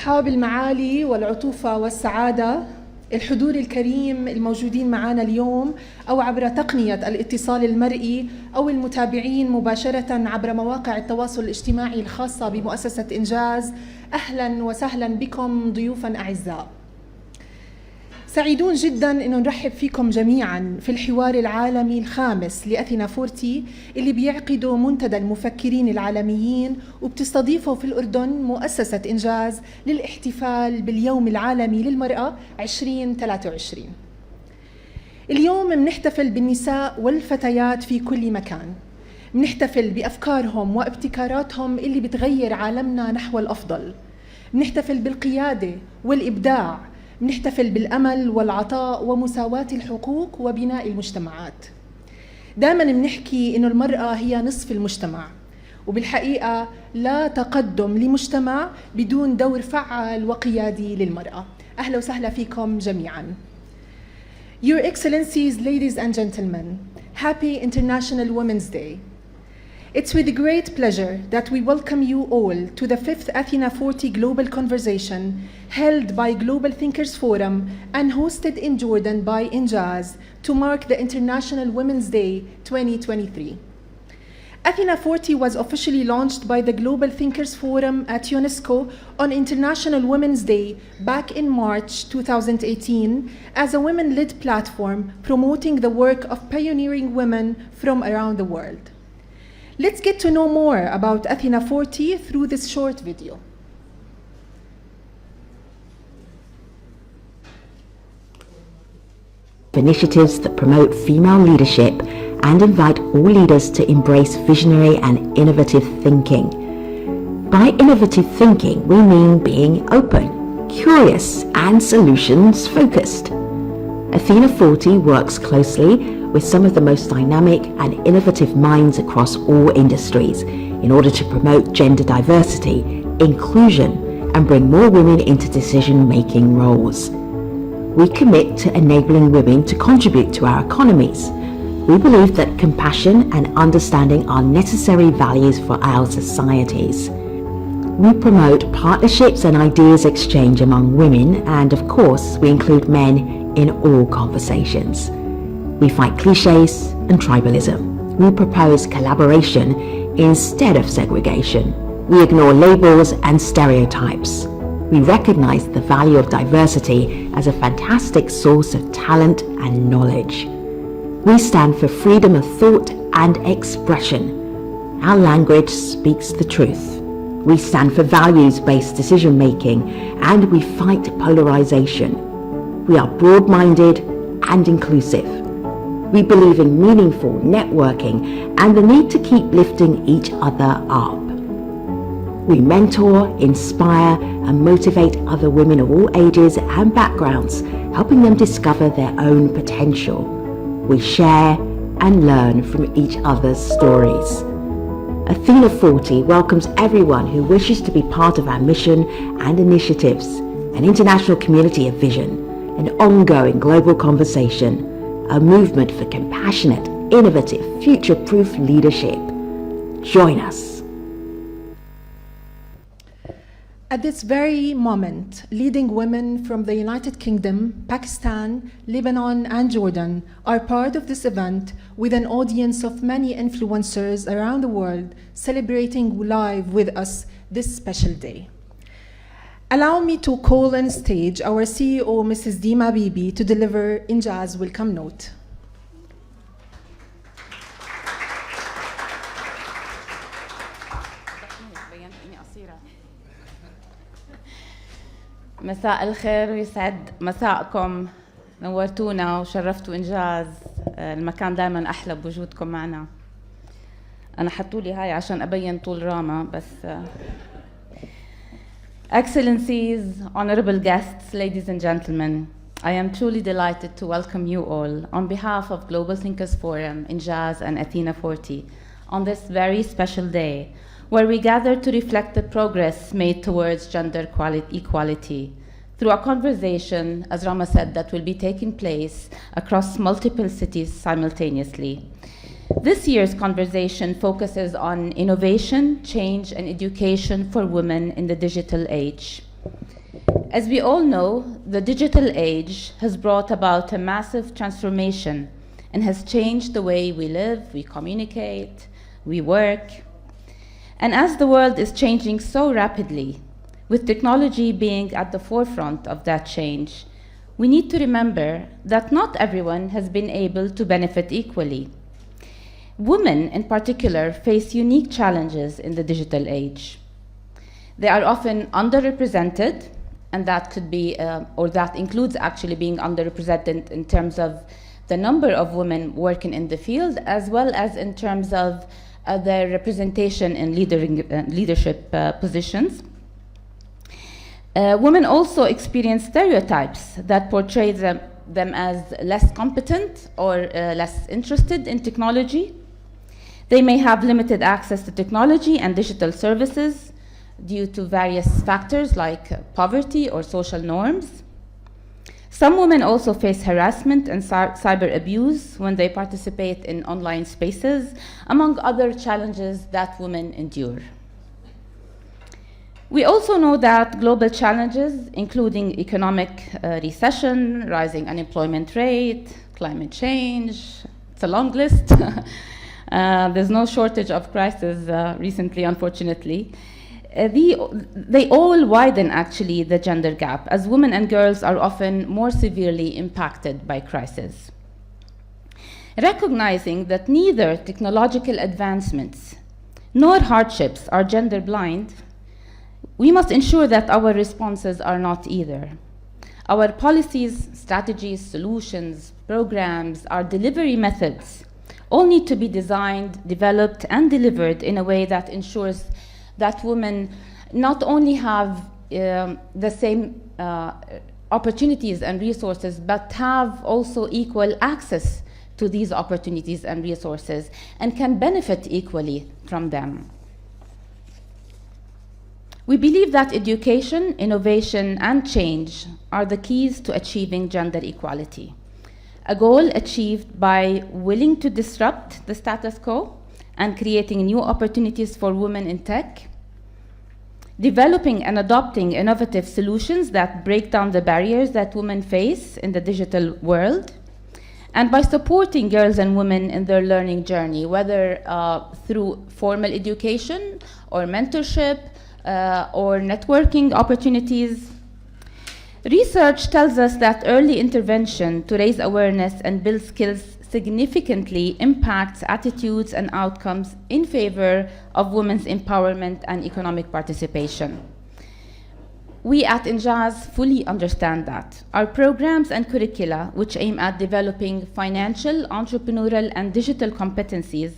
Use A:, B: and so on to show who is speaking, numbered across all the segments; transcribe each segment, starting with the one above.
A: أصحاب المعالي والعطوفة والسعادة، الحضور الكريم الموجودين معنا اليوم أو عبر تقنية الاتصال المرئي أو المتابعين مباشرة عبر مواقع التواصل الاجتماعي الخاصة بمؤسسة إنجاز، أهلا وسهلا بكم ضيوفا أعزاء. سعيدون جدا أنه نرحب فيكم جميعا في الحوار العالمي الخامس لأثينا 40 اللي بيعقده منتدى المفكرين العالميين وبتستضيفه في الأردن مؤسسة إنجاز للاحتفال باليوم العالمي للمرأة 2023. اليوم بنحتفل بالنساء والفتيات في كل مكان، بنحتفل بأفكارهم وابتكاراتهم اللي بتغير عالمنا نحو الأفضل، بنحتفل بالقيادة والإبداع، بنحتفل بالأمل والعطاء ومساواة الحقوق وبناء المجتمعات. دائما بنحكي إنه المرأة هي نصف المجتمع، وبالحقيقة لا تقدم لمجتمع بدون دور فعال وقيادي للمرأة. أهلا وسهلا فيكم جميعا. Your Excellencies, ladies and gentlemen, happy International Women's Day. It's with great pleasure that we welcome you all to the 5th Athena40 Global Conversation held by Global Thinkers Forum and hosted in Jordan by INJAZ to mark the International Women's Day 2023. Athena40 was officially launched by the Global Thinkers Forum at UNESCO on International Women's Day back in March 2018 as a women-led platform promoting the work of pioneering women from around the world. Let's get to know more about Athena40 through this short video.
B: Initiatives that promote female leadership and invite all leaders to embrace visionary and innovative thinking. By innovative thinking, we mean being open, curious, and solutions focused. Athena40 works closely with some of the most dynamic and innovative minds across all industries in order to promote gender diversity, inclusion, and bring more women into decision-making roles. We commit to enabling women to contribute to our economies. We believe that compassion and understanding are necessary values for our societies. We promote partnerships and ideas exchange among women, and of course, we include men in all conversations. We fight cliches and tribalism. We propose collaboration instead of segregation. We ignore labels and stereotypes. We recognize the value of diversity as a fantastic source of talent and knowledge. We stand for freedom of thought and expression. Our language speaks the truth. We stand for values-based decision-making, and we fight polarization. We are broad-minded and inclusive. We believe in meaningful networking and the need to keep lifting each other up. We mentor, inspire, and motivate other women of all ages and backgrounds, helping them discover their own potential. We share and learn from each other's stories. Athena40 welcomes everyone who wishes to be part of our mission and initiatives, an international community of vision, an ongoing global conversation, a movement for compassionate, innovative, future-proof leadership. Join us.
A: At this very moment, leading women from the United Kingdom, Pakistan, Lebanon, and Jordan are part of this event with an audience of many influencers around the world celebrating live with us this special day. Allow me to call on stage our CEO, Mrs. Deema Bibi, to deliver INJAZ welcome note.
C: مساء الخير ويسعد مساءكم. نورتونا وشرفتوا إنجاز. المكان دائما أحلى بوجودكم معنا. أنا حطولي هاي عشان أبين طول راما بس. Excellencies, honorable guests, ladies and gentlemen, I am truly delighted to welcome you all on behalf of Global Thinkers Forum, INJAZ and Athena40 on this very special day where we gather to reflect the progress made towards gender equality through a conversation, as Rama said, that will be taking place across multiple cities simultaneously. This year's conversation focuses on innovation, change, and education for women in the digital age. As we all know, the digital age has brought about a massive transformation and has changed the way we live, we communicate, we work. And as the world is changing so rapidly, with technology being at the forefront of that change, we need to remember that not everyone has been able to benefit equally. Women, in particular, face unique challenges in the digital age. They are often underrepresented, and that could be, or that includes actually being underrepresented in terms of the number of women working in the field, as well as in terms of their representation in leadership positions. Women also experience stereotypes that portray them as less competent or less interested in technology. They may have limited access to technology and digital services due to various factors like poverty or social norms. Some women also face harassment and cyber abuse when they participate in online spaces, among other challenges that women endure. We also know that global challenges, including economic recession, rising unemployment rate, climate change, it's a long list. There's no shortage of crises recently, unfortunately. They all widen, actually, the gender gap, as women and girls are often more severely impacted by crisis. Recognizing that neither technological advancements nor hardships are gender blind, we must ensure that our responses are not either. Our policies, strategies, solutions, programs, our delivery methods all need to be designed, developed, and delivered in a way that ensures that women not only have the same opportunities and resources, but have also equal access to these opportunities and resources and can benefit equally from them. We believe that education, innovation, and change are the keys to achieving gender equality, a goal achieved by willing to disrupt the status quo and creating new opportunities for women in tech, developing and adopting innovative solutions that break down the barriers that women face in the digital world, and by supporting girls and women in their learning journey, whether through formal education or mentorship or networking opportunities. Research tells us that early intervention to raise awareness and build skills significantly impacts attitudes and outcomes in favor of women's empowerment and economic participation. We at INJAZ fully understand that. Our programs and curricula, which aim at developing financial, entrepreneurial, and digital competencies,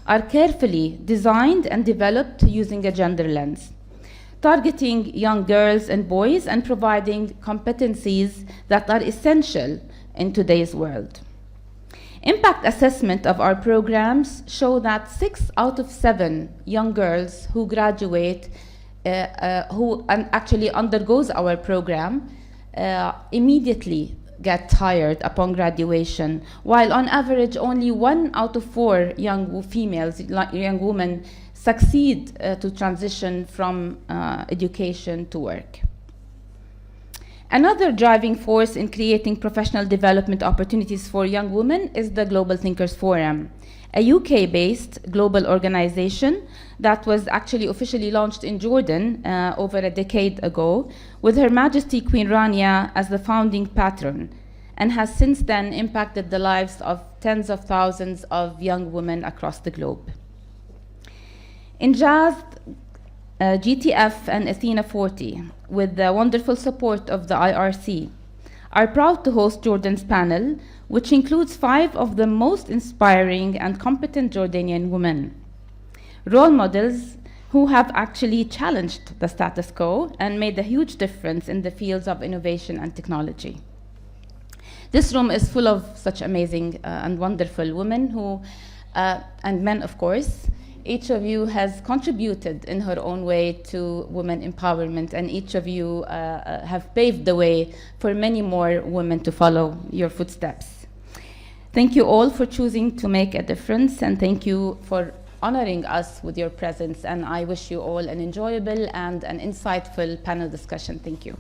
C: are carefully designed and developed using a gender lens, targeting young girls and boys and providing competencies that are essential in today's world. Impact assessment of our programs show that 6 out of 7 young girls who graduate, who actually undergoes our program, immediately get hired upon graduation, while on average only 1 out of 4 young females, young women, succeed to transition from education to work. Another driving force in creating professional development opportunities for young women is the Global Thinkers Forum, a UK-based global organization that was actually officially launched in Jordan over a decade ago, with Her Majesty Queen Rania as the founding patron, and has since then impacted the lives of tens of thousands of young women across the globe. INJAZ, GTF, and Athena40, with the wonderful support of the IRC, are proud to host Jordan's panel, which includes 5 of the most inspiring and competent Jordanian women, role models who have actually challenged the status quo and made a huge difference in the fields of innovation and technology. This room is full of such amazing and wonderful women who, and men, of course. Each of you has contributed in her own way to women empowerment, and each of you have paved the way for many more women to follow your footsteps. Thank you all for choosing to make a difference, and thank you for honoring us with your presence, and I wish you all an enjoyable and an insightful panel discussion. Thank you.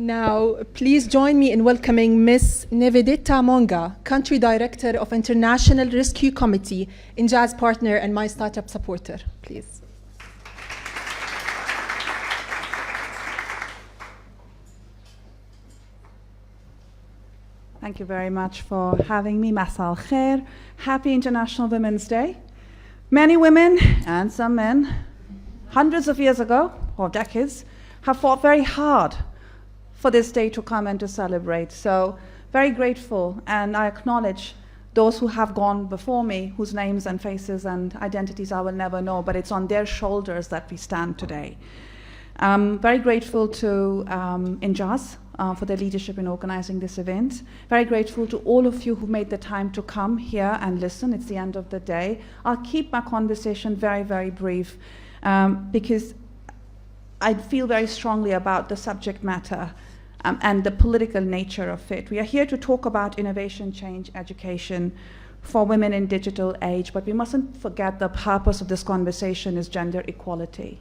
A: Now, please join me in welcoming Ms. Nivedita Monga, Country Director of International Rescue Committee, INJAZ partner and mySTARTUP supporter. Please.
D: Thank you very much for having me. Masal khair. Happy International Women's Day. Many women and some men, hundreds of years ago, or decades, have fought very hard for this day to come and to celebrate. So very grateful, and I acknowledge those who have gone before me, whose names and faces and identities I will never know, but it's on their shoulders that we stand today. Very grateful to INJAZ for their leadership in organizing this event. Very grateful to all of you who made the time to come here and listen. It's the end of the day. I'll keep my conversation very, very brief because I feel very strongly about the subject matter and the political nature of it. We are here to talk about innovation, change, education for women in digital age, but we mustn't forget the purpose of this conversation is gender equality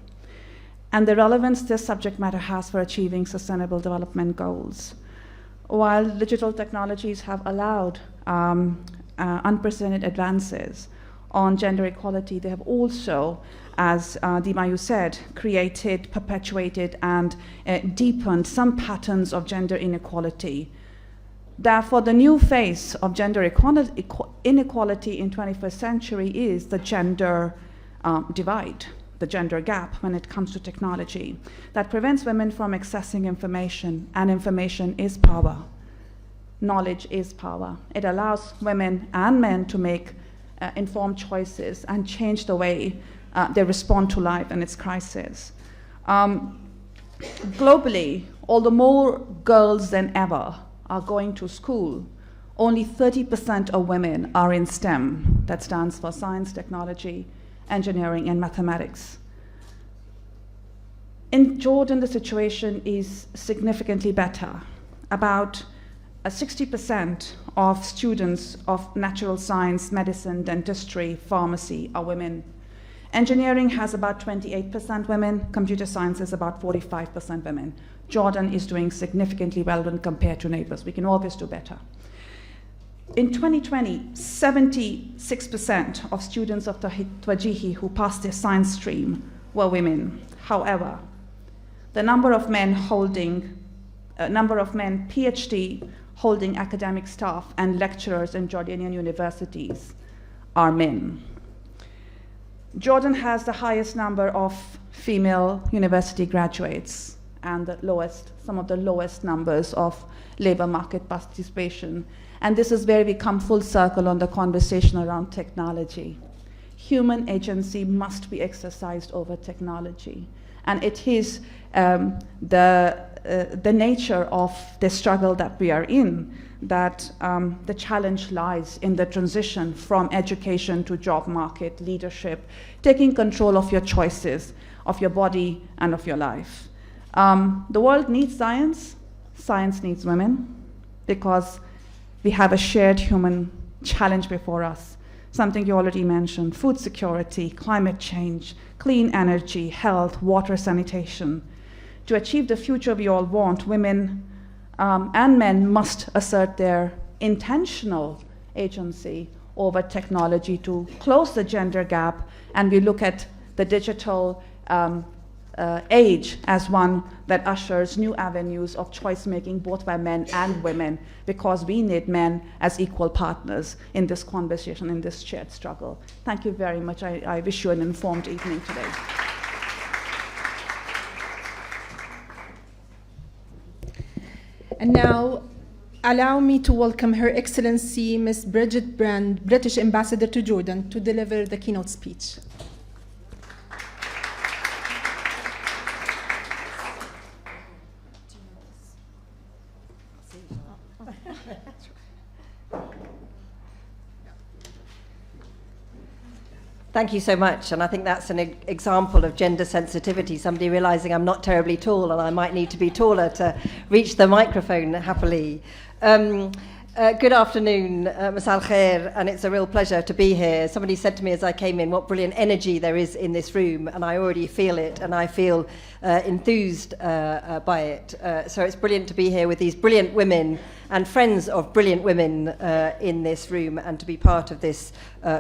D: and the relevance this subject matter has for achieving sustainable development goals. While digital technologies have allowed unprecedented advances on gender equality, they have also, as Deema, you said, created, perpetuated, and deepened some patterns of gender inequality. Therefore, the new face of gender inequality in 21st century is the gender divide, the gender gap when it comes to technology that prevents women from accessing information, and information is power. Knowledge is power. It allows women and men to make informed choices and change the way they respond to life and its crises. Globally, although more girls than ever are going to school, only 30% of women are in STEM. That stands for science, technology, engineering, and mathematics. In Jordan, the situation is significantly better. About 60% of students of natural science, medicine, dentistry, pharmacy are women. Engineering has about 28% women. Computer science is about 45% women. Jordan is doing significantly well when compared to neighbors. We can always do better. In 2020, 76% of students of Tawajihi who passed their science stream were women. However, the number of men PhD holding academic staff and lecturers in Jordanian universities are men. Jordan has the highest number of female university graduates and some of the lowest numbers of labor market participation. And this is where we come full circle on the conversation around technology. Human agency must be exercised over technology. And it is the nature of the struggle that we are in, that the challenge lies in the transition from education to job market, leadership, taking control of your choices, of your body, and of your life. The world needs science. Science needs women, because we have a shared human challenge before us, something you already mentioned: food security, climate change, clean energy, health, water, sanitation. To achieve the future we all want, women and men must assert their intentional agency over technology to close the gender gap, and we look at the digital age as one that ushers new avenues of choice making both by men and women, because we need men as equal partners in this conversation, in this shared struggle. Thank you very much. I wish you an informed evening today.
A: And now, allow me to welcome Her Excellency Ms. Bridget Brind, British Ambassador to Jordan, to deliver the keynote speech.
E: Thank you so much, and I think that's an example of gender sensitivity, somebody realizing I'm not terribly tall and I might need to be taller to reach the microphone happily. Good afternoon, Masal Khair, and it's a real pleasure to be here. Somebody said to me as I came in, what brilliant energy there is in this room, and I already feel it, and I feel enthused by it. So it's brilliant to be here with these brilliant women and friends of brilliant women in this room, and to be part of this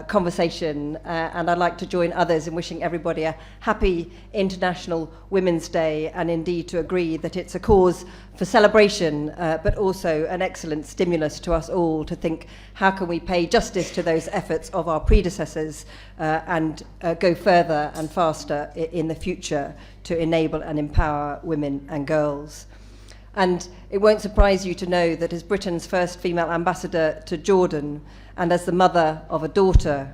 E: conversation. And I'd like to join others in wishing everybody a happy International Women's Day, and indeed to agree that it's a cause for celebration, but also an excellent stimulus to us all to think, how can we pay justice to those efforts of our predecessors and go further and faster in the future to enable and empower women and girls. And it won't surprise you to know that as Britain's first female ambassador to Jordan, and as the mother of a daughter,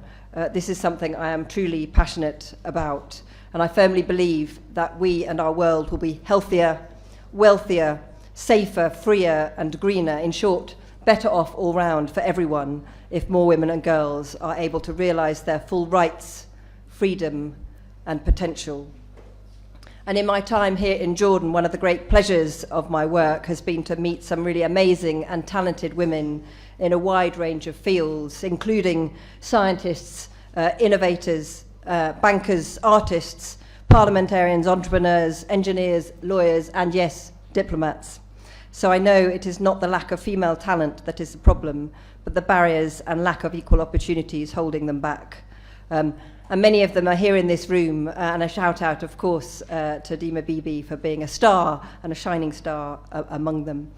E: this is something I am truly passionate about. And I firmly believe that we and our world will be healthier, wealthier, safer, freer and greener, in short, better off all round for everyone, if more women and girls are able to realise their full rights, freedom and potential. And in my time here in Jordan, one of the great pleasures of my work has been to meet some really amazing and talented women in a wide range of fields, including scientists, innovators, bankers, artists, parliamentarians, entrepreneurs, engineers, lawyers, and yes, diplomats. So I know it is not the lack of female talent that is the problem, but the barriers and lack of equal opportunities holding them back. And many of them are here in this room, and a shout out, of course, to Deema Bibi for being a star and a shining star among them.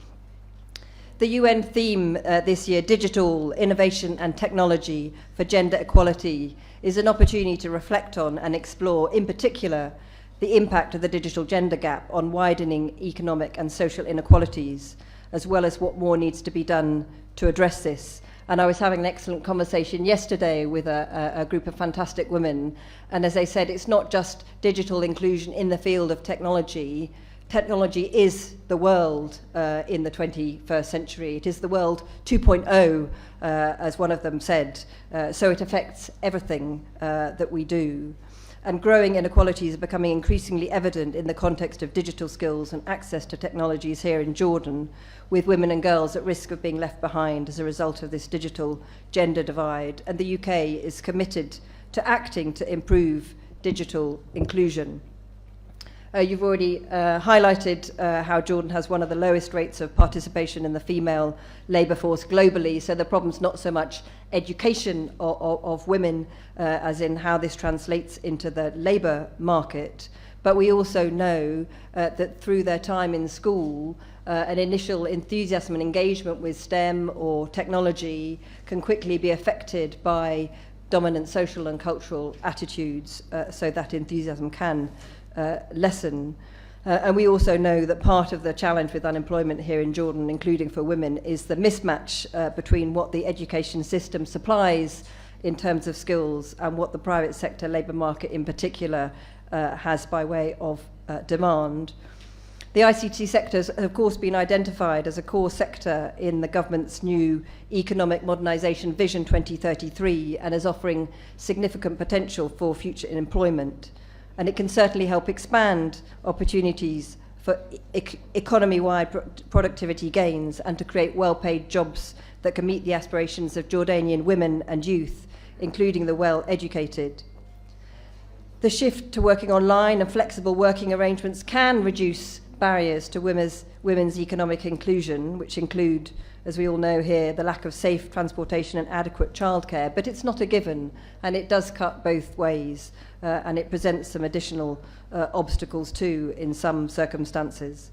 E: The UN theme this year, Digital, Innovation and Technology for Gender Equality, is an opportunity to reflect on and explore, in particular, the impact of the digital gender gap on widening economic and social inequalities, as well as what more needs to be done to address this. And I was having an excellent conversation yesterday with a group of fantastic women, and as I said, it's not just digital inclusion in the field of technology. Technology is the world in the 21st century. It is the world 2.0, as one of them said, so it affects everything that we do. And growing inequalities are becoming increasingly evident in the context of digital skills and access to technologies here in Jordan, with women and girls at risk of being left behind as a result of this digital gender divide. And the UK is committed to acting to improve digital inclusion. You've already highlighted how Jordan has one of the lowest rates of participation in the female labour force globally, so the problem's not so much education of women as in how this translates into the labour market, but we also know that through their time in school, an initial enthusiasm and engagement with STEM or technology can quickly be affected by dominant social and cultural attitudes, so that enthusiasm can lessen. And we also know that part of the challenge with unemployment here in Jordan, including for women, is the mismatch between what the education system supplies in terms of skills and what the private sector labour market in particular has by way of demand. The ICT sector has, of course, been identified as a core sector in the government's new Economic Modernisation Vision 2033 and is offering significant potential for future employment. And it can certainly help expand opportunities for economy-wide productivity gains and to create well-paid jobs that can meet the aspirations of Jordanian women and youth, including the well-educated. The shift to working online and flexible working arrangements can reduce barriers to women's economic inclusion, which include, as we all know here, the lack of safe transportation and adequate childcare, but it's not a given, and it does cut both ways, and it presents some additional obstacles too in some circumstances.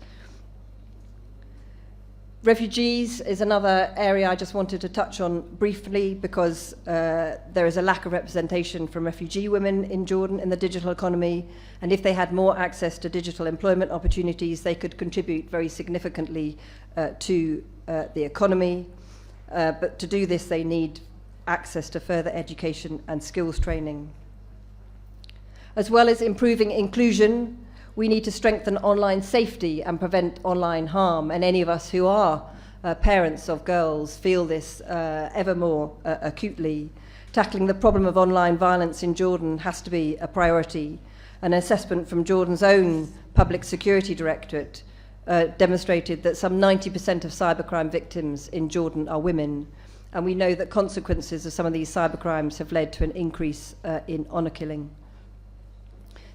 E: Refugees is another area I just wanted to touch on briefly because there is a lack of representation from refugee women in Jordan in the digital economy, and if they had more access to digital employment opportunities, they could contribute very significantly to the economy. But to do this, they need access to further education and skills training. As well as improving inclusion, we need to strengthen online safety and prevent online harm, and any of us who are parents of girls feel this ever more acutely. Tackling the problem of online violence in Jordan has to be a priority. An assessment from Jordan's own Public Security Directorate demonstrated that some 90% of cybercrime victims in Jordan are women. And we know that consequences of some of these cybercrimes have led to an increase in honour killing.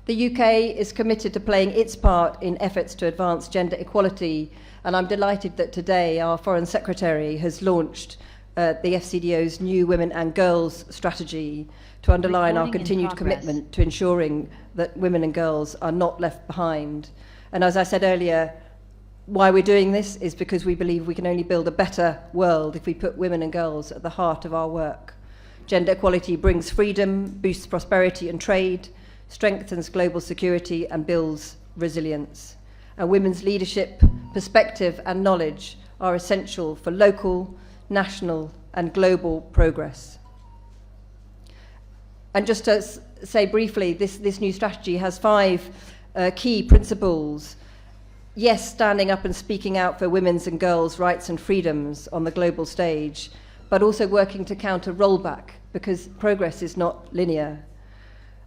E: The UK is committed to playing its part in efforts to advance gender equality, and I'm delighted that today our Foreign Secretary has launched the FCDO's new Women and Girls strategy to underline our continued commitment to ensuring that women and girls are not left behind. And as I said earlier, why we're doing this is because we believe we can only build a better world if we put women and girls at the heart of our work. Gender equality brings freedom, boosts prosperity and trade, strengthens global security and builds resilience. And women's leadership, perspective and knowledge are essential for local, national and global progress. And just to say briefly, this new strategy has 5 key principles. Yes, standing up and speaking out for women's and girls' rights and freedoms on the global stage, but also working to counter rollback, because progress is not linear.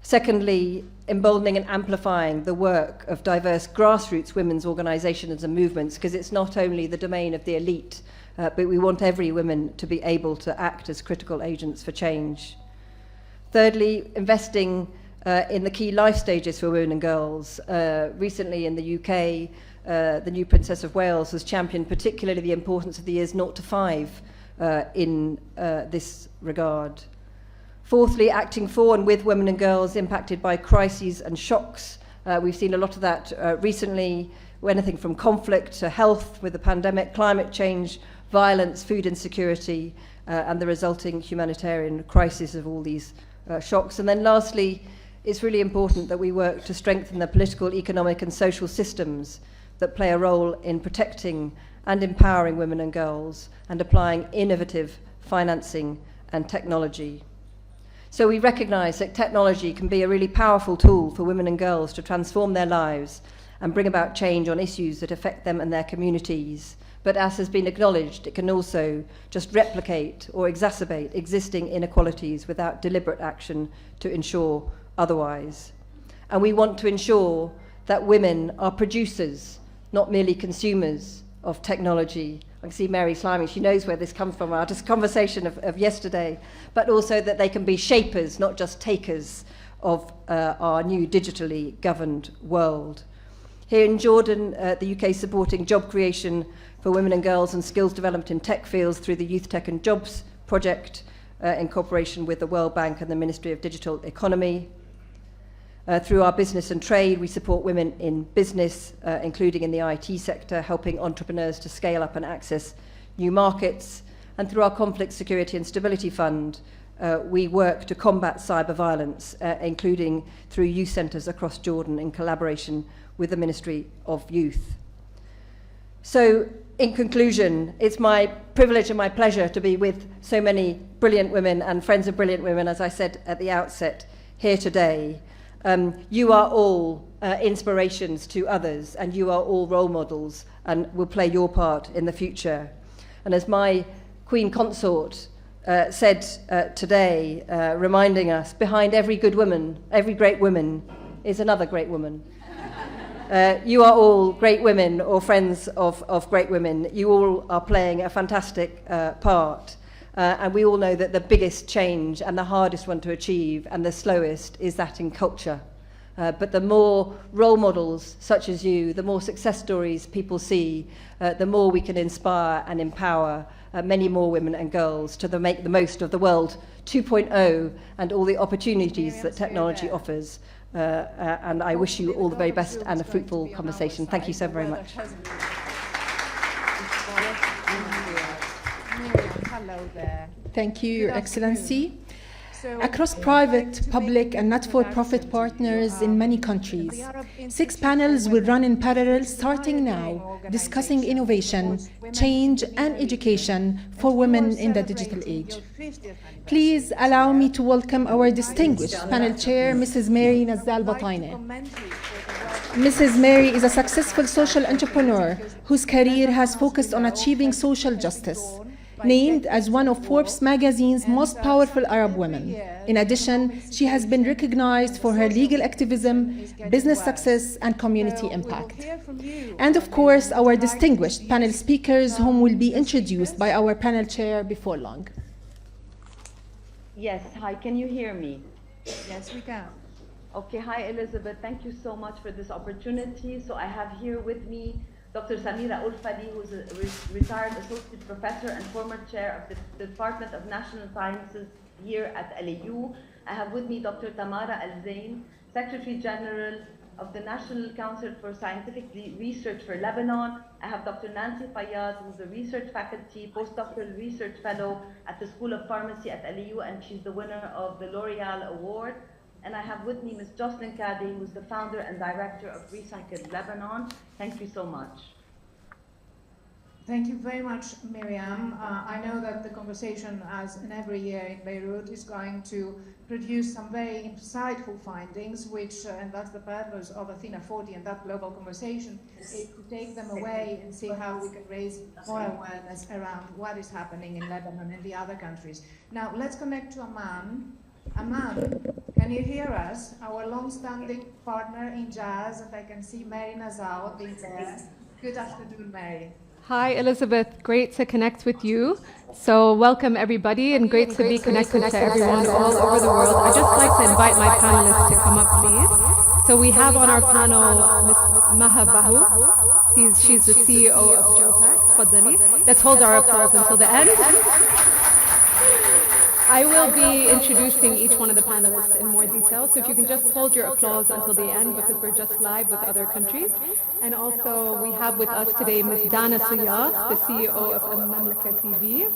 E: Secondly, emboldening and amplifying the work of diverse grassroots women's organisations and movements, because it's not only the domain of the elite, but we want every woman to be able to act as critical agents for change. Thirdly, investing in the key life stages for women and girls. Recently in the UK, the new Princess of Wales has championed particularly the importance of the years 0 to 5 in this regard. Fourthly, acting for and with women and girls impacted by crises and shocks. We've seen a lot of that recently, anything from conflict to health with the pandemic, climate change, violence, food insecurity, and the resulting humanitarian crisis of all these shocks. And then lastly, it's really important that we work to strengthen the political, economic and social systems that play a role in protecting and empowering women and girls and applying innovative financing and technology. So we recognise that technology can be a really powerful tool for women and girls to transform their lives and bring about change on issues that affect them and their communities. But as has been acknowledged, it can also just replicate or exacerbate existing inequalities without deliberate action to ensure otherwise. And we want to ensure that women are producers, not merely consumers of technology. I can see Mary smiling, she knows where this comes from, our just conversation of yesterday, but also that they can be shapers, not just takers of our new digitally governed world. Here in Jordan, the UK is supporting job creation for women and girls and skills development in tech fields through the Youth Tech and Jobs project in cooperation with the World Bank and the Ministry of Digital Economy. Through our business and trade, we support women in business, including in the IT sector, helping entrepreneurs to scale up and access new markets. And through our Conflict, Security and Stability Fund, we work to combat cyber violence, including through youth centres across Jordan in collaboration with the Ministry of Youth. So, in conclusion, it's my privilege and my pleasure to be with so many brilliant women and friends of brilliant women, as I said at the outset, here today. You are all inspirations to others, and you are all role models and will play your part in the future. And as my Queen Consort said today, reminding us, behind every good woman, every great woman, is another great woman. You are all great women or friends of great women. You all are playing a fantastic part. And we all know that the biggest change and the hardest one to achieve and the slowest is that in culture. But the more role models such as you, the more success stories people see, the more we can inspire and empower many more women and girls to make the most of the world 2.0 and all the opportunities that technology offers. And I wish you all the very best and a fruitful conversation. Thank you so very much.
D: Hello there.
A: Thank you, Your Excellency. Across private, public and not-for-profit partners in many countries, 6 panels will run in parallel starting now, discussing innovation, change and education for women in the digital age. Please allow me to welcome our distinguished panel chair, Mrs. Mary Nazzal. Mrs. Mary is a successful social entrepreneur whose career has focused on achieving social justice. named as one of Forbes magazine's most powerful Arab women. In addition, she has been recognized for her legal activism, business success, and community impact. And of course, our distinguished panel speakers, whom will be introduced by our panel chair before long.
F: Yes, hi, can you hear me?
D: Yes, we can.
F: Okay, hi Elizabeth, thank you so much for this opportunity. So I have here with me Dr. Samira Ulfali, who's a retired associate professor and former chair of the Department of National Sciences here at LAU. I have with me Dr. Tamara Al-Zain, Secretary General of the National Council for Scientific Research for Lebanon. I have Dr. Nancy Fayyad, who's a research faculty, postdoctoral research fellow at the School of Pharmacy at LAU, and she's the winner of the L'Oreal Award. And I have with me Ms. Jocelyn Kadi, who's the founder and director of Recycle Lebanon. Thank you so much.
G: Thank you very much, Miriam. I know that the conversation, as in every year in Beirut, is going to produce some very insightful findings, which, and that's the purpose of Athena40 and that global conversation, is to take them away and see how we can raise more awareness around what is happening in Lebanon and the other countries. Now, let's connect to Amman. Amman, can you hear us? Our long-standing partner in INJAZ, and I can see Mary Nazzal being there. Good afternoon, Mary.
H: Hi, Elizabeth. Great to connect with you. So welcome, everybody, and great to be connected to everyone all over the world. I'd just like to invite my panelists to come up, please. So we have on our panel Ms. Maha Bahou. She's the CEO of JoPACC. Faddali. Let's hold our applause until the end. I will be introducing each one of the panelists in more detail, so if you can just hold your applause until the end, because we're just live with other countries. And also we have with us today Ms. Dana Suyyagh, the CEO of AlMamlaka TV.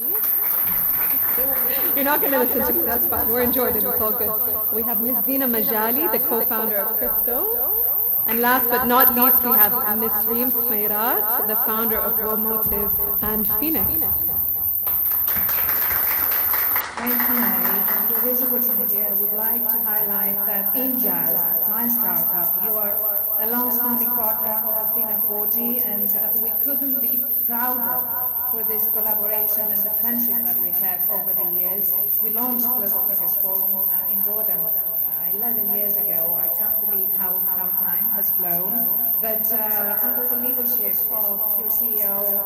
H: You're not going to listen to me, that's fine. We're in Jordan, it's all good. We have Ms. Zeena Majali, the co-founder of Crystel. And last but not least, we have Ms. Reem, the founder of Automotive and Phoenix.
G: Thank you, Mary. And with this opportunity, I would like to highlight that INJAZ, my startup, you are a long-standing partner of Athena40, and we couldn't be prouder for this collaboration and the friendship that we had over the years. We launched Global Thinkers Forum in Jordan 11 years ago. I can't believe how time has flown. But under the leadership of your CEO,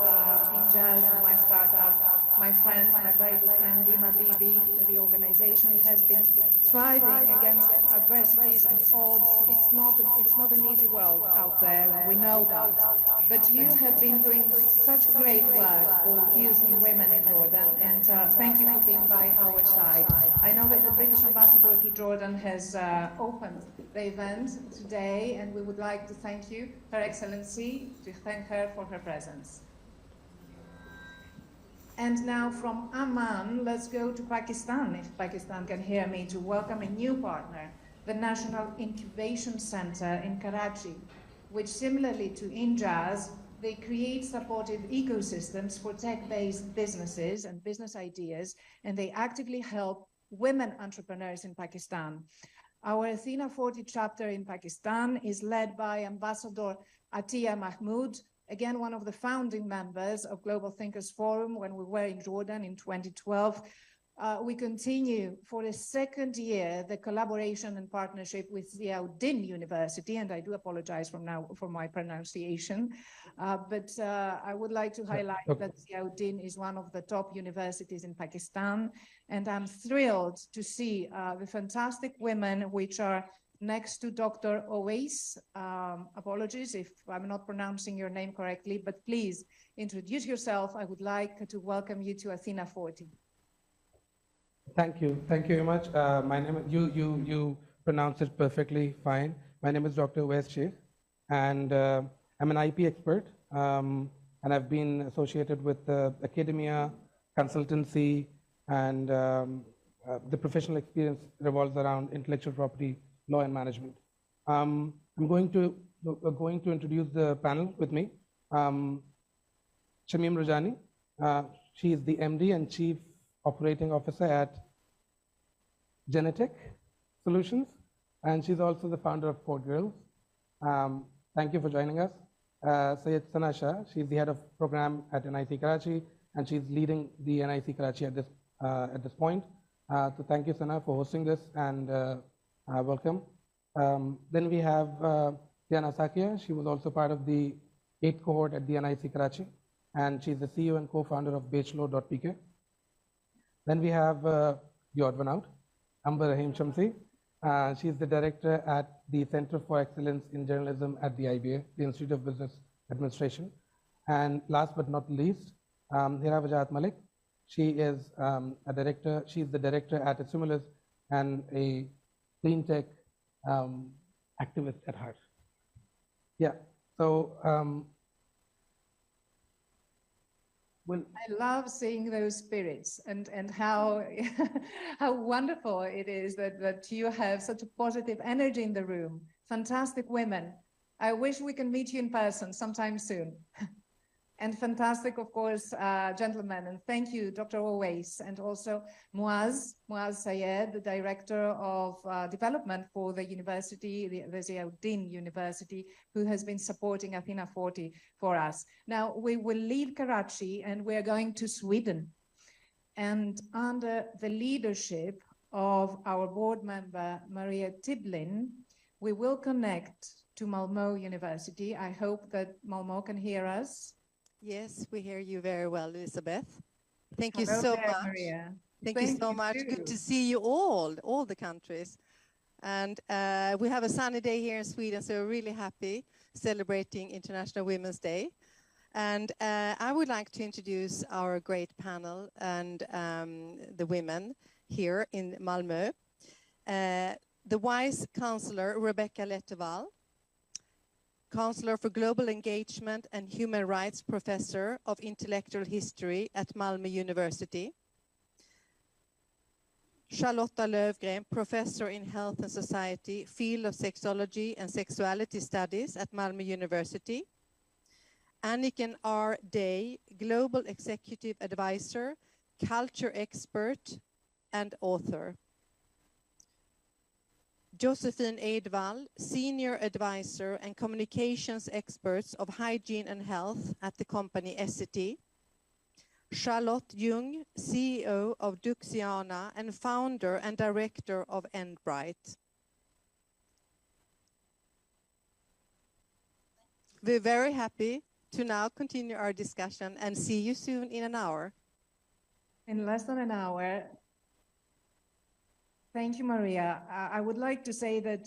G: INJAZ, my startup, my friend, my very good friend, Deema Bibi, the organization has been thriving against adversities and odds. It's not an easy world out there, we know that. But you have been doing such great work for youth and women in Jordan, and thank you for being by our side. I know that the British ambassador to Jordan has opened the event today, and we would like to thank you, Her Excellency, to thank her for her presence. And now from Amman, let's go to Pakistan, if Pakistan can hear me, to welcome a new partner, the National Incubation Center in Karachi, which similarly to INJAZ, they create supportive ecosystems for tech-based businesses and business ideas, and they actively help women entrepreneurs in Pakistan. Our Athena40 chapter in Pakistan is led by Ambassador Atiya Mahmood, again, one of the founding members of Global Thinkers Forum when we were in Jordan in 2012. We continue for the second year the collaboration and partnership with Ziauddin University, and I do apologize from now for my pronunciation, but I would like to highlight that Ziauddin is one of the top universities in Pakistan, and I'm thrilled to see the fantastic women which are next to Dr. Owais. Apologies if I'm not pronouncing your name correctly, but please introduce yourself. I would like to welcome you to Athena40.
I: Thank you very much. My name, you pronounced it perfectly fine. My name is Dr. Owais, and I'm an IP expert, and I've been associated with academia, consultancy, and the professional experience revolves around intellectual property, law, and management. I'm going to introduce the panel with me. Shamim Rajani, she is the MD and Chief Operating Officer at Genetic Solutions, and she's also the founder of Port Grills. Thank you for joining us. Syed Sana Shah, she's the head of program at NIT Karachi. and she's leading the NIC Karachi at this point. So thank you, Sana, for hosting this, and welcome. Then we have Diana Sakia. She was also part of the 8th cohort at the NIC Karachi, and she's the CEO and co-founder of Bechlo.pk. Then we have Jordan out, Amber Rahim Shamsi. She's the director at the Center for Excellence in Journalism at the IBA, the Institute of Business Administration. And last but not least, Hira Wajat Malik. She is a director. She's the director at Assimilis and a clean tech activist at heart. Yeah. So, well,
G: I love seeing those spirits and how how wonderful it is that you have such a positive energy in the room. Fantastic women. I wish we can meet you in person sometime soon. And fantastic, of course, gentlemen. And thank you, Dr. Owais, and also Muaz Sayed, the Director of Development for the university, the Ziauddin University, who has been supporting Athena40 for us. Now, we will leave Karachi and we're going to Sweden. And under the leadership of our board member, Maria Tiblin, we will connect to Malmö University. I hope that Malmö can hear us.
J: Yes, we hear you very well, Elizabeth. Thank you
G: Hello
J: so
G: there,
J: much.
G: Maria.
J: Thank you so much.
G: too.
J: Good to see you all the countries. And we have a sunny day here in Sweden, so we're really happy celebrating International Women's Day. And I would like to introduce our great panel and the women here in Malmö. The Vice Chancellor, Rebecca Letteval, Counselor for Global Engagement and Human Rights Professor of Intellectual History at Malmö University. Charlotta Lövgren, Professor in Health and Society, Field of Sexology and Sexuality Studies at Malmö University. Anniken R. Day, Global Executive Advisor, Culture Expert and Author. Josephine Edvall, Senior Advisor and Communications Experts of Hygiene and Health at the company Essity. Charlotte Jung, CEO of Duxiana and Founder and Director of Endbright. We're very happy to now continue our discussion and see you soon in an hour.
G: In less than an hour. Thank you, Maria. I would like to say that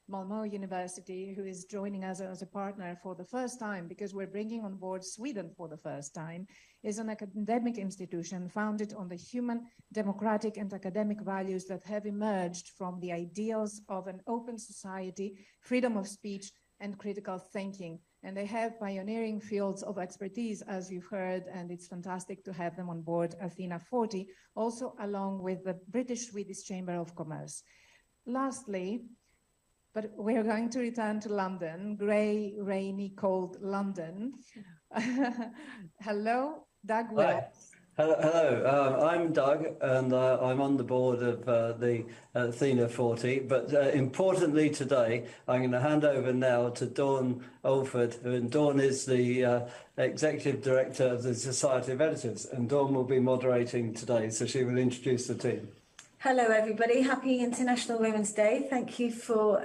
G: Malmö University, who is joining us as a partner for the first time, because we're bringing on board Sweden for the first time, is an academic institution founded on the human, democratic, and academic values that have emerged from the ideals of an open society, freedom of speech, and critical thinking. And they have pioneering fields of expertise, as you've heard, and it's fantastic to have them on board Athena40, also along with the British-Swedish Chamber of Commerce. Lastly, but we're going to return to London, grey, rainy, cold London. Hello, Doug Wills.
K: Hello. I'm Doug, and I'm on the board of the Athena40. But importantly today, I'm going to hand over now to Dawn Alford, and Dawn is the Executive Director of the Society of Editors, and Dawn will be moderating today, so she will introduce the team.
L: Hello, everybody. Happy International Women's Day. Thank you for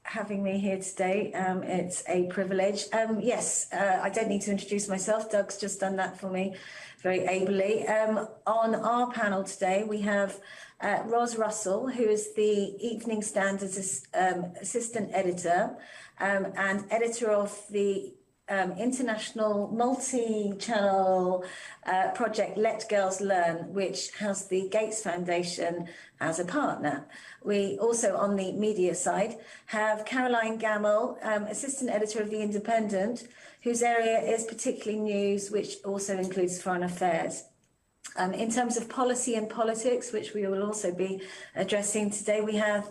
L: having me here today. It's a privilege. Yes, I don't need to introduce myself. Doug's just done that for me very ably. On our panel today, we have Ros Russell, who is the Evening Standards Assistant Editor and editor of the international multi-channel project Let Girls Learn, which has the Gates Foundation as a partner. We also, on the media side, have Caroline Gamble, Assistant Editor of The Independent, whose area is particularly news, which also includes foreign affairs. In terms of policy and politics, which we will also be addressing today, we have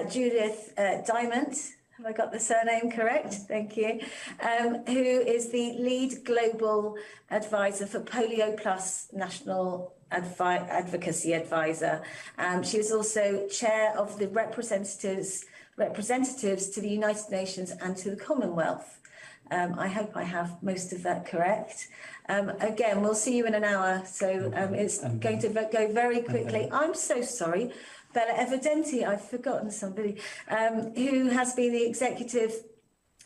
L: Judith Diamond. Have I got the surname correct? Thank you. Who is the lead global advisor for Polio Plus National Advocacy Advisor. She was also chair of the representatives to the United Nations and to the Commonwealth. I hope I have most of that correct. Again, we'll see you in an hour, so it's going to go very quickly. I'm so sorry. Bella Evidenti, I've forgotten somebody, who has been the executive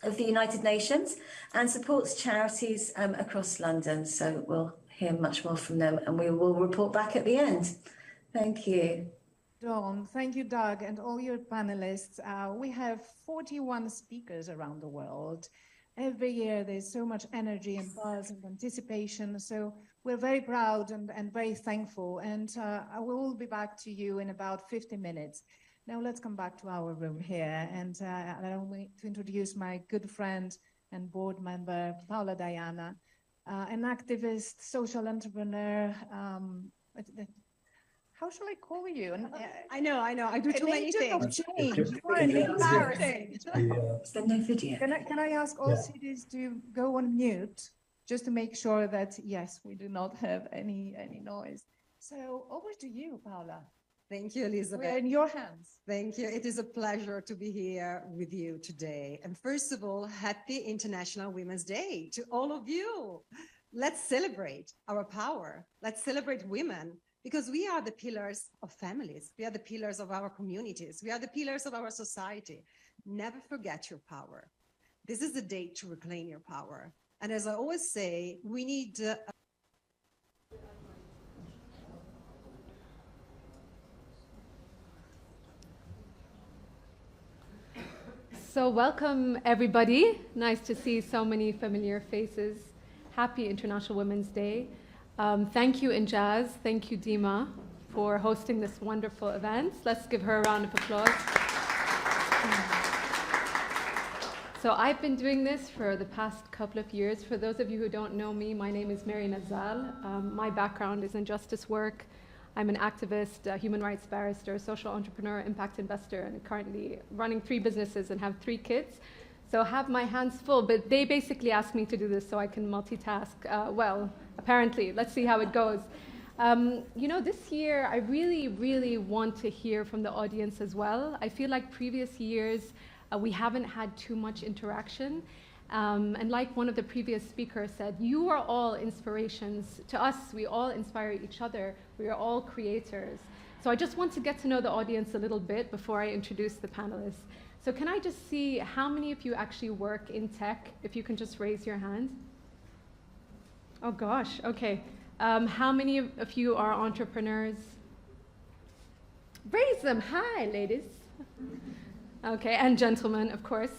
L: of the United Nations and supports charities across London. So we'll hear much more from them and we will report back at the end. Thank you.
G: Dawn, thank you, Doug, and all your panelists. We have 41 speakers around the world. Every year there's so much energy and buzz and anticipation. So we're very proud and very thankful. And I will be back to you in about 50 minutes. Now let's come back to our room here. And allow me to introduce my good friend and board member, Paula Diana, an activist, social entrepreneur. How shall I call you?
M: I know. I do too many things.
G: Embarrassing.
L: Is there no video?
G: Can I ask all cities to go on mute, just to make sure that, yes, we do not have any noise. So over to you, Paula.
M: Thank you, Elizabeth.
G: We're in your hands.
M: Thank you. It is a pleasure to be here with you today. And first of all, happy International Women's Day to all of you. Let's celebrate our power. Let's celebrate women. Because we are the pillars of families. We are the pillars of our communities. We are the pillars of our society. Never forget your power. This is the day to reclaim your power. And as I always say, we need...
H: So welcome, everybody. Nice to see so many familiar faces. Happy International Women's Day. Thank you, INJAZ. Thank you, Deema, for hosting this wonderful event. Let's give her a round of applause. So I've been doing this for the past couple of years. For those of you who don't know me, my name is Mary Nazzal. My background is in justice work. I'm an activist, a human rights barrister, social entrepreneur, impact investor, and currently running 3 businesses and have 3 kids. So I have my hands full, but they basically asked me to do this so I can multitask. Well, apparently, let's see how it goes. You know, this year, I really want to hear from the audience as well. I feel like previous years, we haven't had too much interaction. And like one of the previous speakers said, you are all inspirations to us. We all inspire each other. We are all creators. So I just want to get to know the audience a little bit before I introduce the panelists. So can I just see how many of you actually work in tech? If you can just raise your hand. Oh gosh, okay. How many of you are entrepreneurs? Raise them. Hi, ladies. Okay, and gentlemen, of course.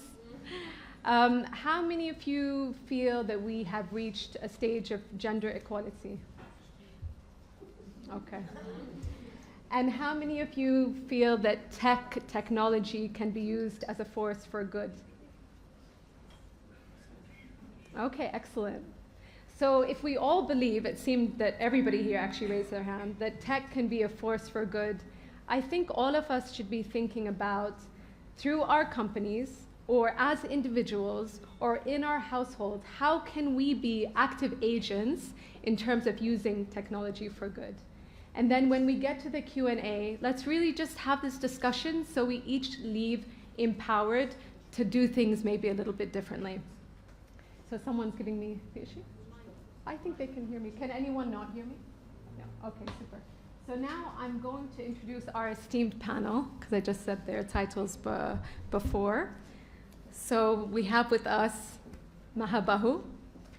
H: How many of you feel that we have reached a stage of gender equality? Okay. And how many of you feel that technology can be used as a force for good? Okay, excellent. So if we all believe, it seemed that everybody here actually raised their hand, that tech can be a force for good, I think all of us should be thinking about, through our companies, or as individuals, or in our household, how can we be active agents in terms of using technology for good? And then when we get to the Q&A, let's really just have this discussion so we each leave empowered to do things maybe a little bit differently. So someone's giving me the issue? I think they can hear me. Can anyone not hear me? No. Okay, super. So now I'm going to introduce our esteemed panel, because I just said their titles before. So we have with us Maha Bahou.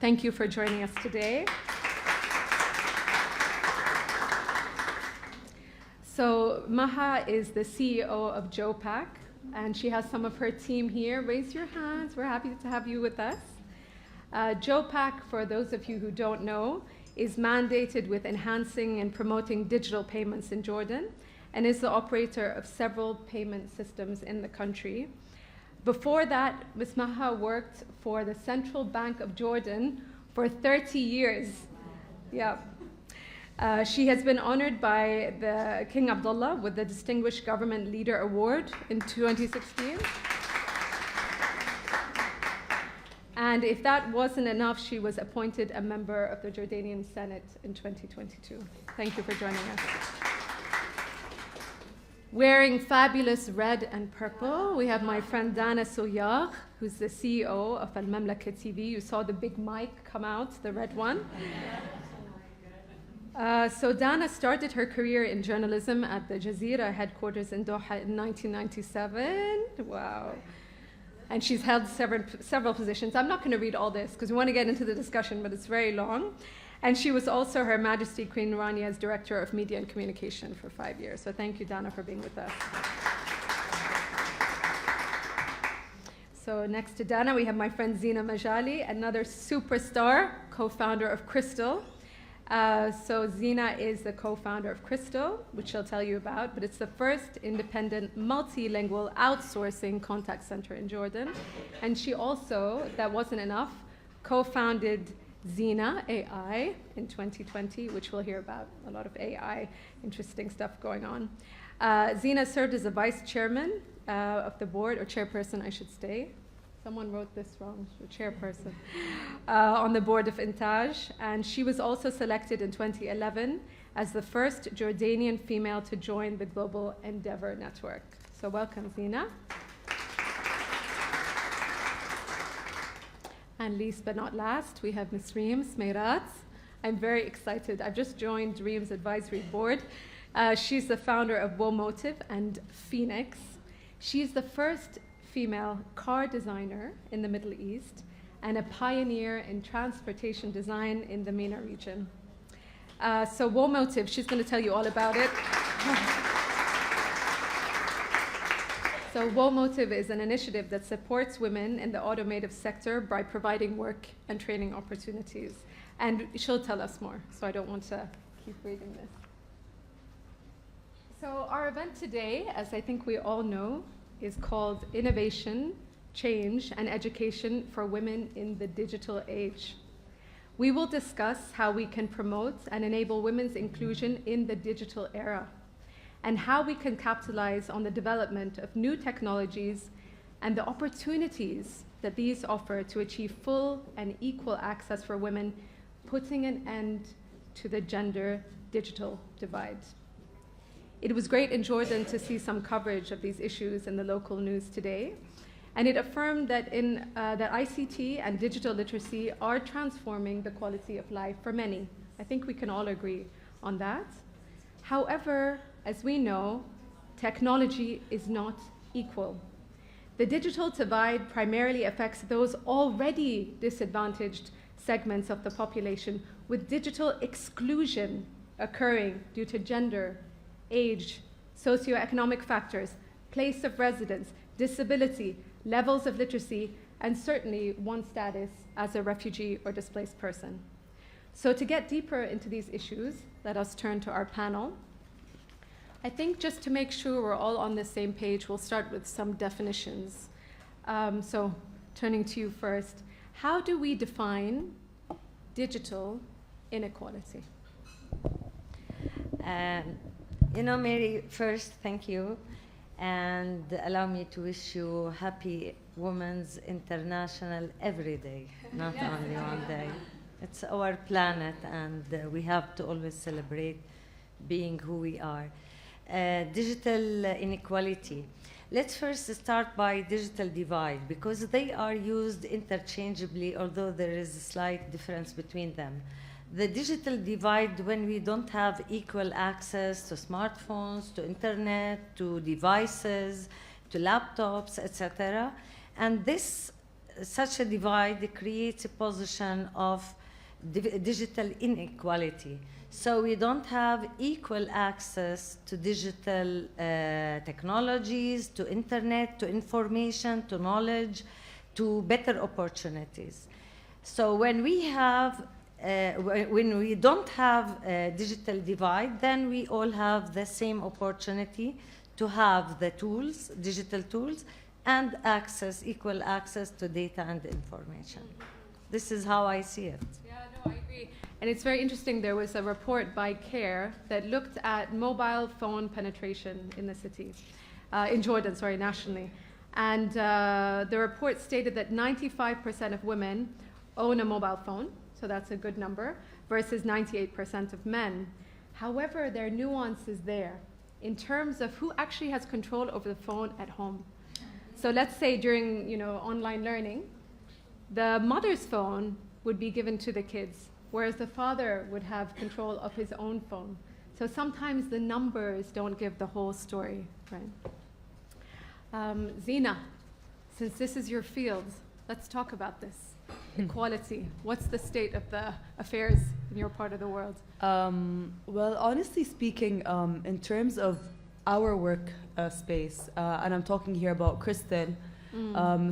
H: Thank you for joining us today. So Maha is the CEO of JoPACC, and she has some of her team here. Raise your hands. We're happy to have you with us. JoPACC, for those of you who don't know, is mandated with enhancing and promoting digital payments in Jordan and is the operator of several payment systems in the country. Before that, Ms. Maha worked for the Central Bank of Jordan for 30 years. Yeah. She has been honored by the King Abdullah with the Distinguished Government Leader Award in 2016. And if that wasn't enough, she was appointed a member of the Jordanian Senate in 2022. Thank you for joining us. Wearing fabulous red and purple, we have my friend Dana Suyyagh, who's the CEO of AlMamlaka TV. You saw the big mic come out, the red one. So Dana started her career in journalism at the Jazeera headquarters in Doha in 1997. Wow. And she's held several positions. I'm not going to read all this because we want to get into the discussion, but it's very long. And she was also Her Majesty Queen Rania's Director of Media and Communication for 5 years. So thank you, Dana, for being with us. So next to Dana, we have my friend Zeena Majali, another superstar, co-founder of Crystel. So Zeena is the co-founder of Crystel, which she'll tell you about, but it's the first independent multilingual outsourcing contact center in Jordan. And she also, that wasn't enough, co-founded Zeena AI in 2020, which we'll hear about, a lot of AI, interesting stuff going on. Zeena served as a vice chairman of the board, or chairperson, I should say. Someone wrote this wrong, chairperson, on the board of INJAZ, and she was also selected in 2011 as the first Jordanian female to join the Global Endeavor Network. So welcome, Zeena. And least but not last, we have Ms. Reem AlSmeirat. I'm very excited. I've just joined Reem's advisory board. She's the founder of Automotive and Phoenix. She's the first female car designer in the Middle East and a pioneer in transportation design in the MENA region. So Automotive, she's going to tell you all about it. So Automotive is an initiative that supports women in the automotive sector by providing work and training opportunities. And she'll tell us more, so I don't want to keep reading this. So our event today, as I think we all know, is called Innovation, Change, and Education for Women in the Digital Age. We will discuss how we can promote and enable women's inclusion in the digital era, and how we can capitalize on the development of new technologies and the opportunities that these offer to achieve full and equal access for women, putting an end to the gender digital divide. It was great in Jordan to see some coverage of these issues in the local news today, and it affirmed that that ICT and digital literacy are transforming the quality of life for many. I think we can all agree on that. However, as we know, technology is not equal. The digital divide primarily affects those already disadvantaged segments of the population, with digital exclusion occurring due to gender, age, socioeconomic factors, place of residence, disability, levels of literacy, and certainly one's status as a refugee or displaced person. So to get deeper into these issues, let us turn to our panel. I think just to make sure we're all on the same page, we'll start with some definitions. So turning to you first, how do we define digital inequality?
N: You know, Mary, first, thank you. And allow me to wish you happy Women's International every day, not only one day. It's our planet, and we have to always celebrate being who we are. Digital inequality. Let's first start by digital divide, because they are used interchangeably, although there is a slight difference between them. The digital divide, when we don't have equal access to smartphones, to internet, to devices, to laptops, etc. And such a divide creates a position of digital inequality. So we don't have equal access to digital technologies, to internet, to information, to knowledge, to better opportunities. So when we don't have a digital divide, then we all have the same opportunity to have the tools, digital tools, and equal access to data and information. This is how I see it.
H: Yeah, no, I agree. And it's very interesting, there was a report by CARE that looked at mobile phone penetration in the city, in Jordan, nationally. And the report stated that 95% of women own a mobile phone, so that's a good number, versus 98% of men. However, there are nuances there. in terms of who actually has control over the phone at home. So let's say during, you know, online learning, the mother's phone would be given to the kids, whereas the father would have control of his own phone. So sometimes the numbers don't give the whole story, right? Zeena, since this is your field, let's talk about this. Equality. What's the state of the affairs in your part of the world?
O: Well, honestly speaking, in terms of our work space, and I'm talking here about Crystel,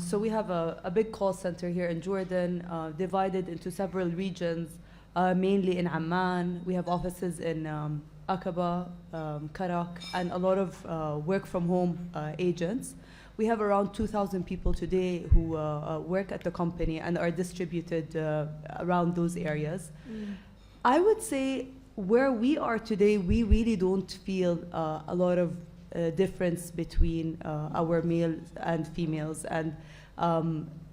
O: so we have a big call center here in Jordan, divided into several regions, mainly in Amman. We have offices in Aqaba, Karak, and a lot of work from home agents. We have around 2,000 people today who work at the company and are distributed around those areas. I would say where we are today, we really don't feel a lot of difference between our males and females and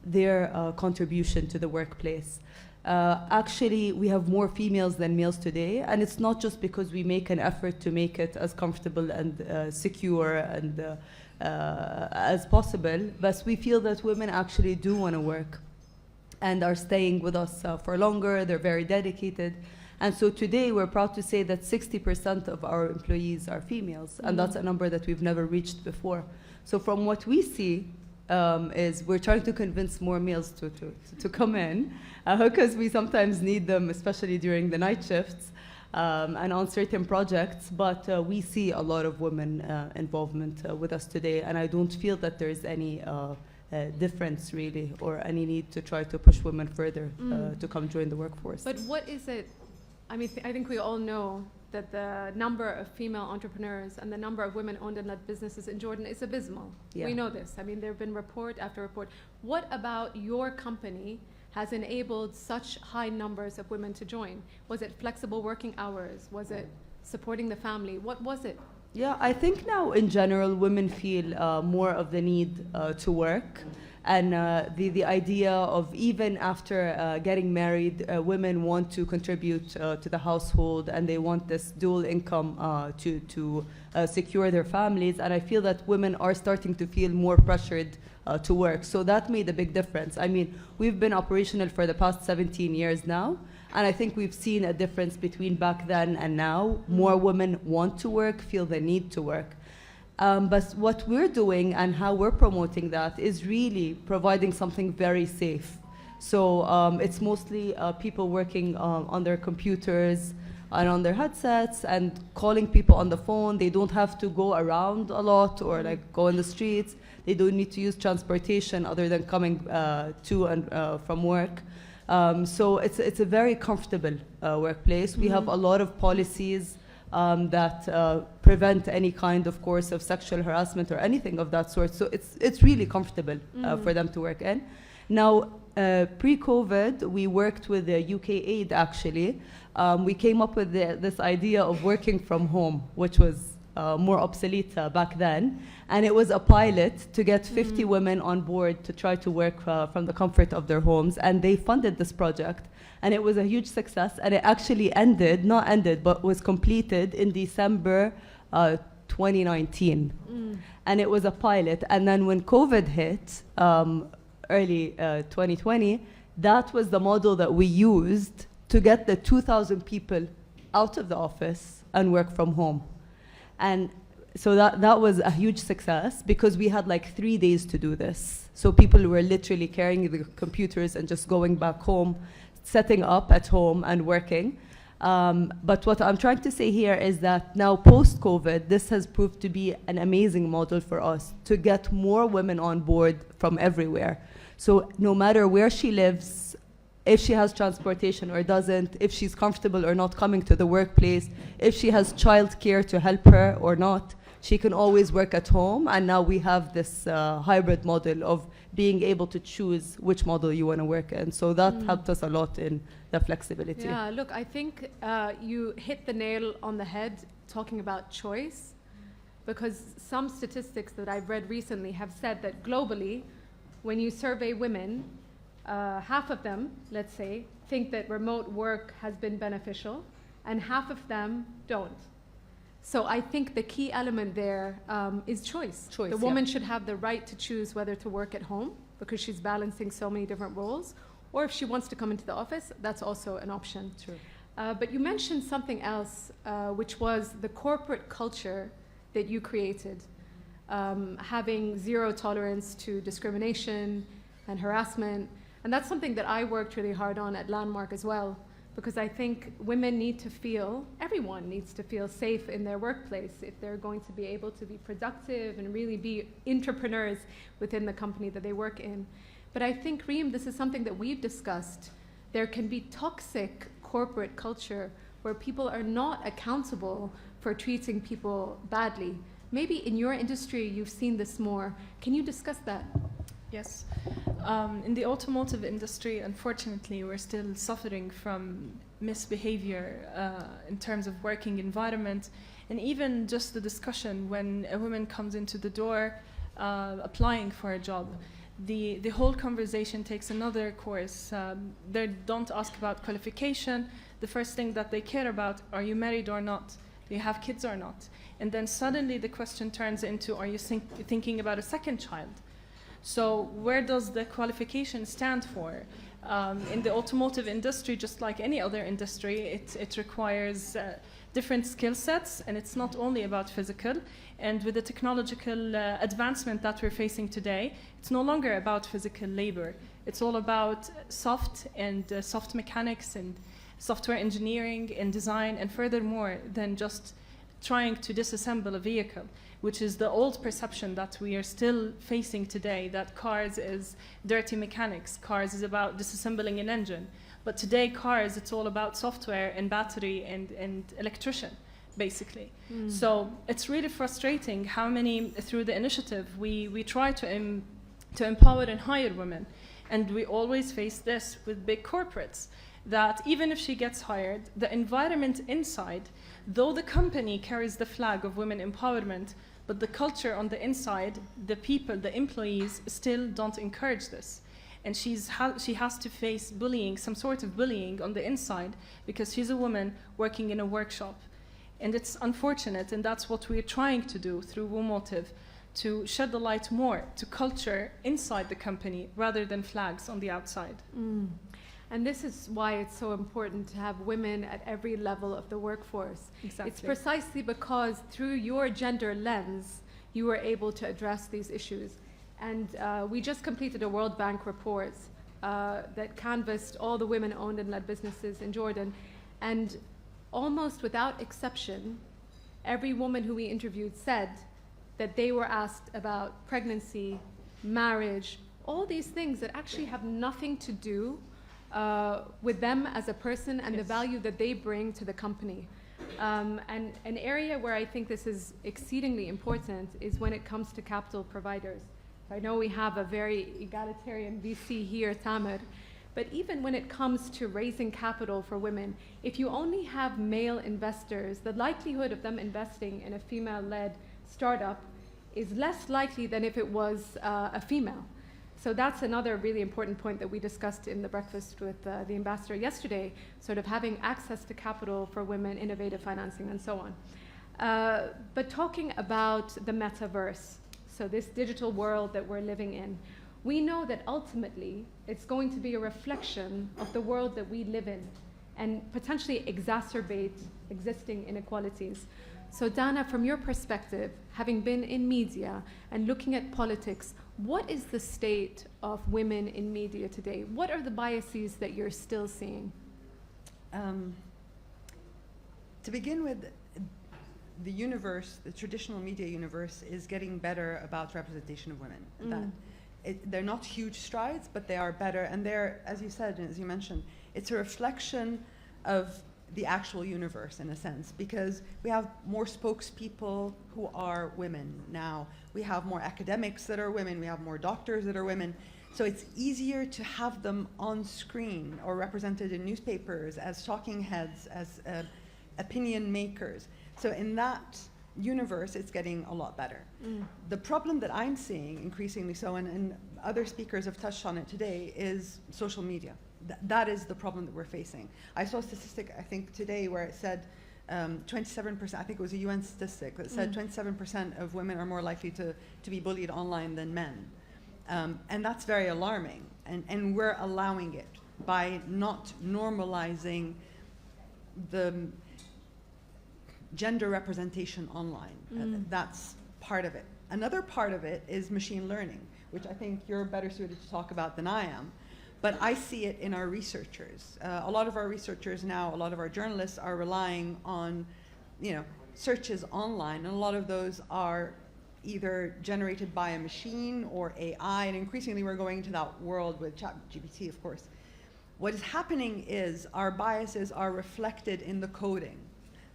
O: their contribution to the workplace. Actually, we have more females than males today, and it's not just because we make an effort to make it as comfortable and secure and as possible, but we feel that women actually do want to work and are staying with us for longer. They're very dedicated. And so today we're proud to say that 60% of our employees are females, and that's a number that we've never reached before. So from what we see is we're trying to convince more males to come in because we sometimes need them, especially during the night shifts and on certain projects, but we see a lot of women involvement with us today, and I don't feel that there's any difference really or any need to try to push women further to come join the workforce.
H: But what is it? I mean, I think we all know that the number of female entrepreneurs and the number of women-owned and led businesses in Jordan is abysmal.
O: Yeah.
H: We know this. I mean, there have been report after report. What about your company has enabled such high numbers of women to join? Was it flexible working hours? Was it supporting the family? What was it?
O: Yeah, I think now in general, women feel more of the need to work. And the idea of even after getting married, women want to contribute to the household, and they want this dual income to secure their families. And I feel that women are starting to feel more pressured to work. So that made a big difference. I mean, we've been operational for the past 17 years now, and I think we've seen a difference between back then and now. More women want to work, feel the need to work. But what we're doing and how we're promoting that is really providing something very safe. So it's mostly people working on their computers and on their headsets and calling people on the phone. They don't have to go around a lot or like go in the streets. They don't need to use transportation other than coming to and from work. So it's a very comfortable workplace. We have a lot of policies that prevent any kind, of course, of sexual harassment or anything of that sort. So it's really comfortable for them to work in. Now, pre-COVID, we worked with the UK Aid, actually. We came up with this idea of working from home, which was more obsolete back then. And it was a pilot to get 50 women on board to try to work from the comfort of their homes. And they funded this project. And it was a huge success. And it actually not ended, but was completed in December 2019. And it was a pilot. And then when COVID hit, early 2020, that was the model that we used to get the 2,000 people out of the office and work from home. And so that was a huge success because we had like 3 days to do this. So people were literally carrying the computers and just going back home, setting up at home and working. But what I'm trying to say here is that now post-COVID, this has proved to be an amazing model for us to get more women on board from everywhere. So no matter where she lives, if she has transportation or doesn't, if she's comfortable or not coming to the workplace, if she has childcare to help her or not, she can always work at home. And now we have this hybrid model of being able to choose which model you want to work in. So that helped us a lot in the flexibility.
H: Yeah, look, I think you hit the nail on the head talking about choice, because some statistics that I've read recently have said that globally, when you survey women, half of them, let's say, think that remote work has been beneficial, and half of them don't. So I think the key element there is choice. The woman should have the right to choose whether to work at home, because she's balancing so many different roles, or if she wants to come into the office, that's also an option.
O: True.
H: But you mentioned something else, which was the corporate culture that you created, having zero tolerance to discrimination and harassment. And that's something that I worked really hard on at Landmark as well, because I think women need to feel, everyone needs to feel safe in their workplace if they're going to be able to be productive and really be entrepreneurs within the company that they work in. But I think, Reem, this is something that we've discussed. There can be toxic corporate culture where people are not accountable for treating people badly. Maybe in your industry you've seen this more. Can you discuss that?
P: Yes. In the automotive industry, unfortunately, we're still suffering from misbehavior in terms of working environment, and even just the discussion when a woman comes into the door applying for a job. The whole conversation takes another course. They don't ask about qualification. The first thing that they care about, are you married or not? Do you have kids or not? And then suddenly the question turns into, are you thinking about a second child? So where does the qualification stand for? In the automotive industry, just like any other industry, it requires different skill sets, and it's not only about physical. And with the technological advancement that we're facing today, it's no longer about physical labor. It's all about soft mechanics and software engineering and design, and furthermore than just trying to disassemble a vehicle, which is the old perception that we are still facing today, that cars is dirty mechanics, cars is about disassembling an engine. But today, cars, it's all about software and battery and electrician, basically. So it's really frustrating how many, through the initiative, we try to empower and hire women. And we always face this with big corporates, that even if she gets hired, the environment inside, though the company carries the flag of women empowerment, but the culture on the inside, the people, the employees, still don't encourage this. And she has to face bullying, some sort of bullying on the inside, because she's a woman working in a workshop. And it's unfortunate, and that's what we're trying to do through Automotive, to shed the light more to culture inside the company rather than flags on the outside.
H: And this is why it's so important to have women at every level of the workforce.
P: Exactly.
H: It's precisely because through your gender lens, you were able to address these issues. And we just completed a World Bank report that canvassed all the women-owned and led businesses in Jordan. And almost without exception, every woman who we interviewed said that they were asked about pregnancy, marriage, all these things that actually have nothing to do with them as a person and the value that they bring to the company. And an area where I think this is exceedingly important is when it comes to capital providers. I know we have a very egalitarian VC here, Tamer, but even when it comes to raising capital for women, if you only have male investors, the likelihood of them investing in a female-led startup is less likely than if it was a female. So that's another really important point that we discussed in the breakfast with the ambassador yesterday, sort of having access to capital for women, innovative financing, and so on. But talking about the metaverse, so this digital world that we're living in, we know that ultimately it's going to be a reflection of the world that we live in and potentially exacerbate existing inequalities. So Dana, from your perspective, having been in media and looking at politics, what is the state of women in media today? What are the biases that you're still seeing?
Q: To begin with, the universe, the traditional media universe, is getting better about representation of women. They're not huge strides, but they are better. And they're, as you said, as you mentioned, it's a reflection of the actual universe in a sense, because we have more spokespeople who are women now. We have more academics that are women. We have more doctors that are women. So it's easier to have them on screen or represented in newspapers as talking heads, as opinion makers. So in that universe, it's getting a lot better. The problem that I'm seeing increasingly so, and other speakers have touched on it today, is social media. That is the problem that we're facing. I saw a statistic, I think, today where it said 27%, I think it was a UN statistic that said 27% of women are more likely to be bullied online than men. And that's very alarming. And we're allowing it by not normalizing the gender representation online. That's part of it. Another part of it is machine learning, which I think you're better suited to talk about than I am. But I see it in our researchers. A lot of our researchers now, a lot of our journalists are relying on, searches online, and a lot of those are either generated by a machine or AI, and increasingly we're going into that world with ChatGPT, of course. What is happening is our biases are reflected in the coding.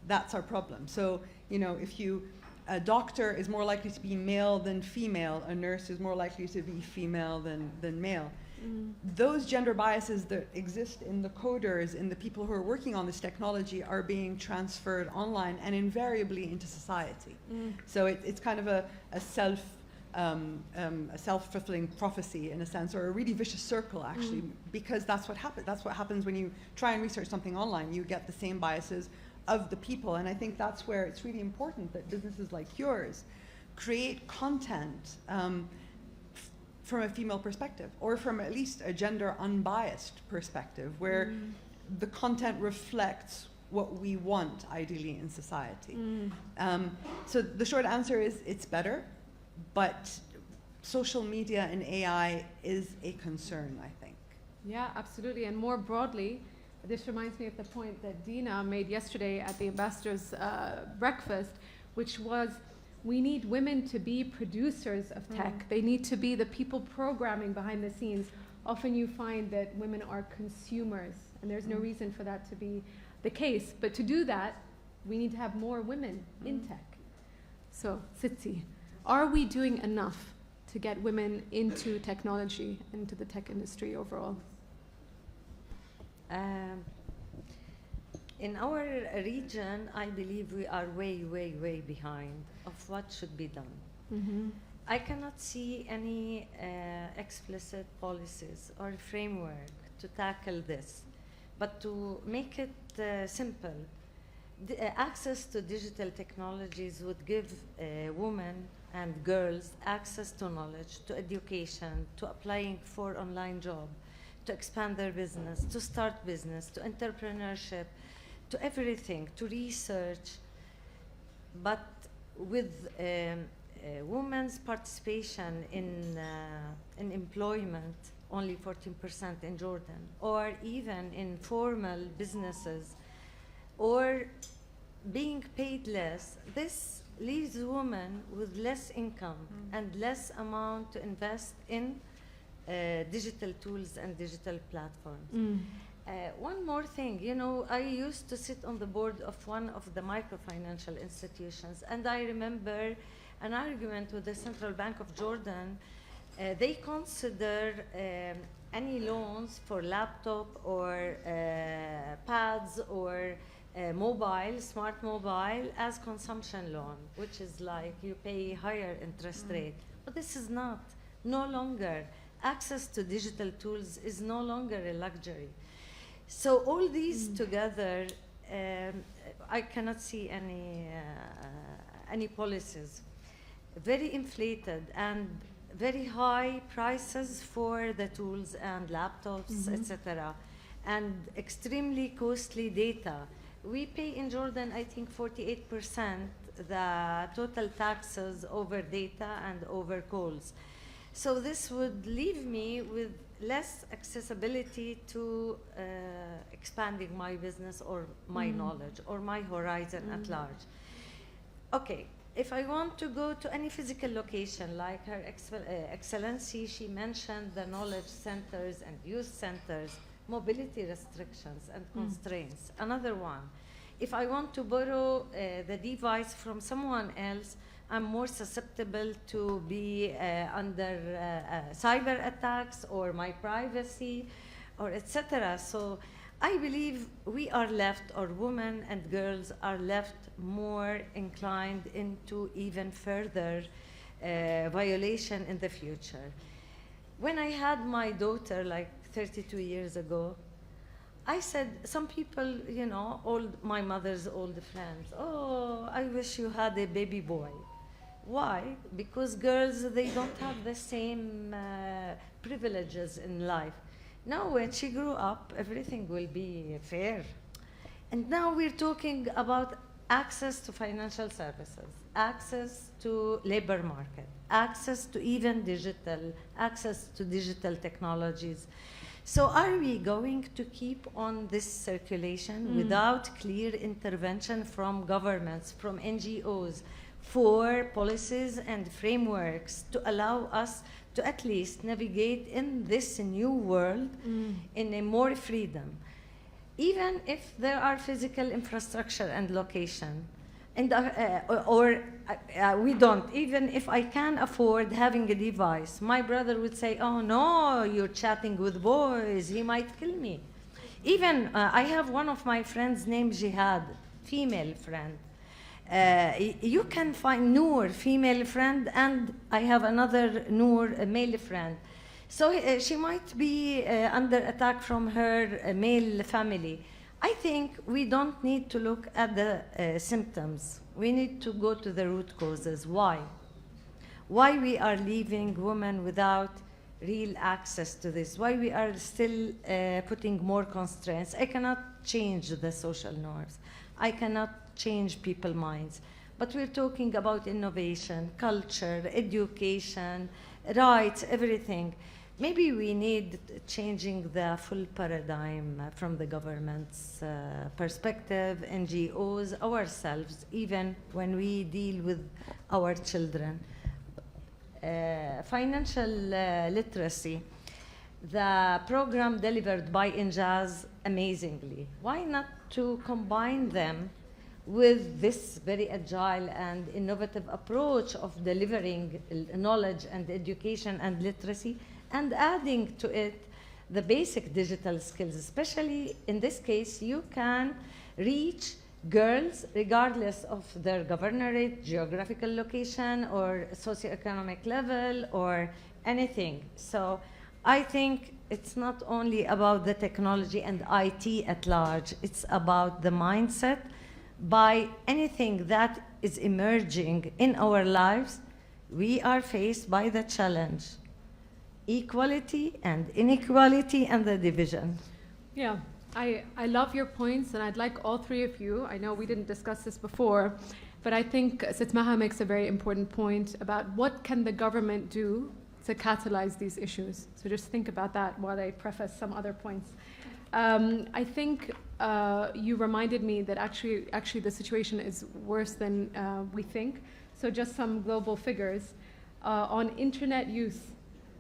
Q: That's our problem. So, if a doctor is more likely to be male than female, a nurse is more likely to be female than male. Those gender biases that exist in the coders, in the people who are working on this technology, are being transferred online and invariably into society. So it's kind of a self-fulfilling prophecy in a sense, or a really vicious circle actually, because that's what happens. That's what happens when you try and research something online. You get the same biases of the people, and I think that's where it's really important that businesses like yours create content from a female perspective, or from at least a gender unbiased perspective, where the content reflects what we want ideally in society. So the short answer is it's better, but social media and AI is a concern, I think.
H: Yeah, absolutely. And more broadly, this reminds me of the point that Zeena made yesterday at the ambassadors' breakfast, which was, we need women to be producers of tech. They need to be the people programming behind the scenes. Often you find that women are consumers, and there's no reason for that to be the case. But to do that, we need to have more women in tech. So, Sitsi, are we doing enough to get women into technology, into the tech industry overall?
N: In our region, I believe we are way, way, way behind of what should be done. I cannot see any explicit policies or framework to tackle this, but to make it simple, access to digital technologies would give women and girls access to knowledge, to education, to applying for online job, to expand their business, to start business, to entrepreneurship, to everything, to research. But with women's participation in employment, only 14% in Jordan, or even in formal businesses, or being paid less, this leaves women with less income and less amount to invest in digital tools and digital platforms. One more thing, I used to sit on the board of one of the microfinancial institutions, and I remember an argument with the Central Bank of Jordan. They consider any loans for laptop or pads or smart mobile as consumption loan, which is like you pay higher interest rate. But this is no longer. Access to digital tools is no longer a luxury. So all these together, I cannot see any policies. Very inflated and very high prices for the tools and laptops, etc., and extremely costly data. We pay in Jordan, I think, 48% the total taxes over data and over calls. So this would leave me with less accessibility to expanding my business or my knowledge or my horizon at large. Okay, if I want to go to any physical location, like Her Excellency, she mentioned the knowledge centers and youth centers, mobility restrictions and constraints. Another one, if I want to borrow the device from someone else, I'm more susceptible to be under cyber attacks or my privacy or etc. So I believe we are left, or women and girls are left more inclined into even further violation in the future. When I had my daughter like 32 years ago, I said, some people, you know, my mother's old friends, oh, I wish you had a baby boy. Why? Because girls, they don't have the same privileges in life. Now, when she grew up, everything will be fair. And now we're talking about access to financial services, access to labor market, access to even access to digital technologies. So are we going to keep on this circulation without clear intervention from governments, from NGOs, for policies and frameworks to allow us to at least navigate in this new world in a more freedom? Even if there are physical infrastructure and location, and we don't, even if I can afford having a device, my brother would say, oh no, you're chatting with boys, he might kill me. Even I have one of my friends named Jihad, female friend. You can find Noor, female friend, and I have another Noor, a male friend. So she might be under attack from her male family. I think we don't need to look at the symptoms. We need to go to the root causes. Why? Why we are leaving women without real access to this? Why we are still putting more constraints? I cannot change the social norms. I cannot change people's minds. But we're talking about innovation, culture, education, rights, everything. Maybe we need changing the full paradigm from the government's perspective, NGOs, ourselves, even when we deal with our children. Financial literacy, the program delivered by INJAZ amazingly. Why not to combine them with this very agile and innovative approach of delivering knowledge and education and literacy, and adding to it the basic digital skills? Especially in this case, you can reach girls regardless of their governorate, geographical location, or socioeconomic level, or anything. So I think it's not only about the technology and IT at large, it's about the mindset. By anything that is emerging in our lives, we are faced by the challenge. Equality and inequality and the division.
H: Yeah, I love your points, and I'd like all three of you, I know we didn't discuss this before, but I think Maha makes a very important point about what can the government do to catalyze these issues. So just think about that while I preface some other points. I think you reminded me that actually the situation is worse than we think. So just some global figures on internet use.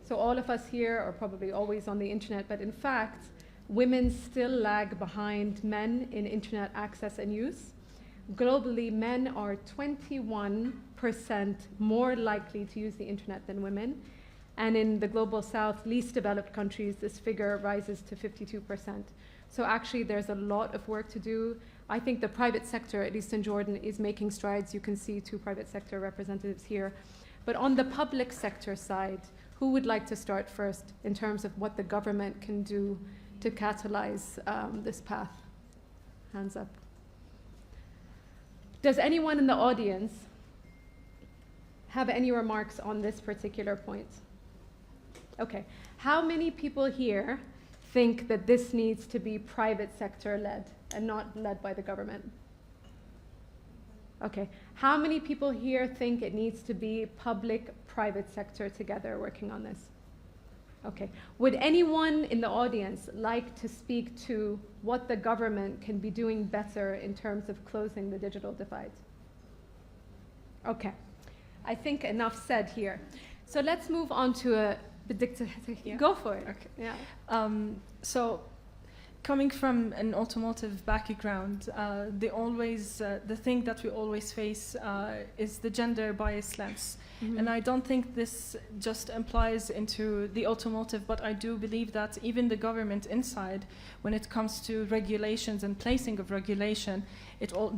H: So all of us here are probably always on the internet, but in fact, women still lag behind men in internet access and use. Globally, men are 21% more likely to use the internet than women. And in the global south, least developed countries, this figure rises to 52%. So actually, there's a lot of work to do. I think the private sector, at least in Jordan, is making strides. You can see 2 private sector representatives here. But on the public sector side, who would like to start first in terms of what the government can do to catalyze this path? Hands up. Does anyone in the audience have any remarks on this particular point? Okay. How many people here think that this needs to be private sector led and not led by the government? Okay. How many people here think it needs to be public-private sector together working on this? Okay. Would anyone in the audience like to speak to what the government can be doing better in terms of closing the digital divide? Okay. I think enough said here. So let's move on to
P: Yeah.
H: Go for it.
P: Okay.
H: Yeah.
P: So, coming from an automotive background, the thing that we always face is the gender bias lens. Mm-hmm. And I don't think this just applies into the automotive, but I do believe that even the government inside, when it comes to regulations and placing of regulation,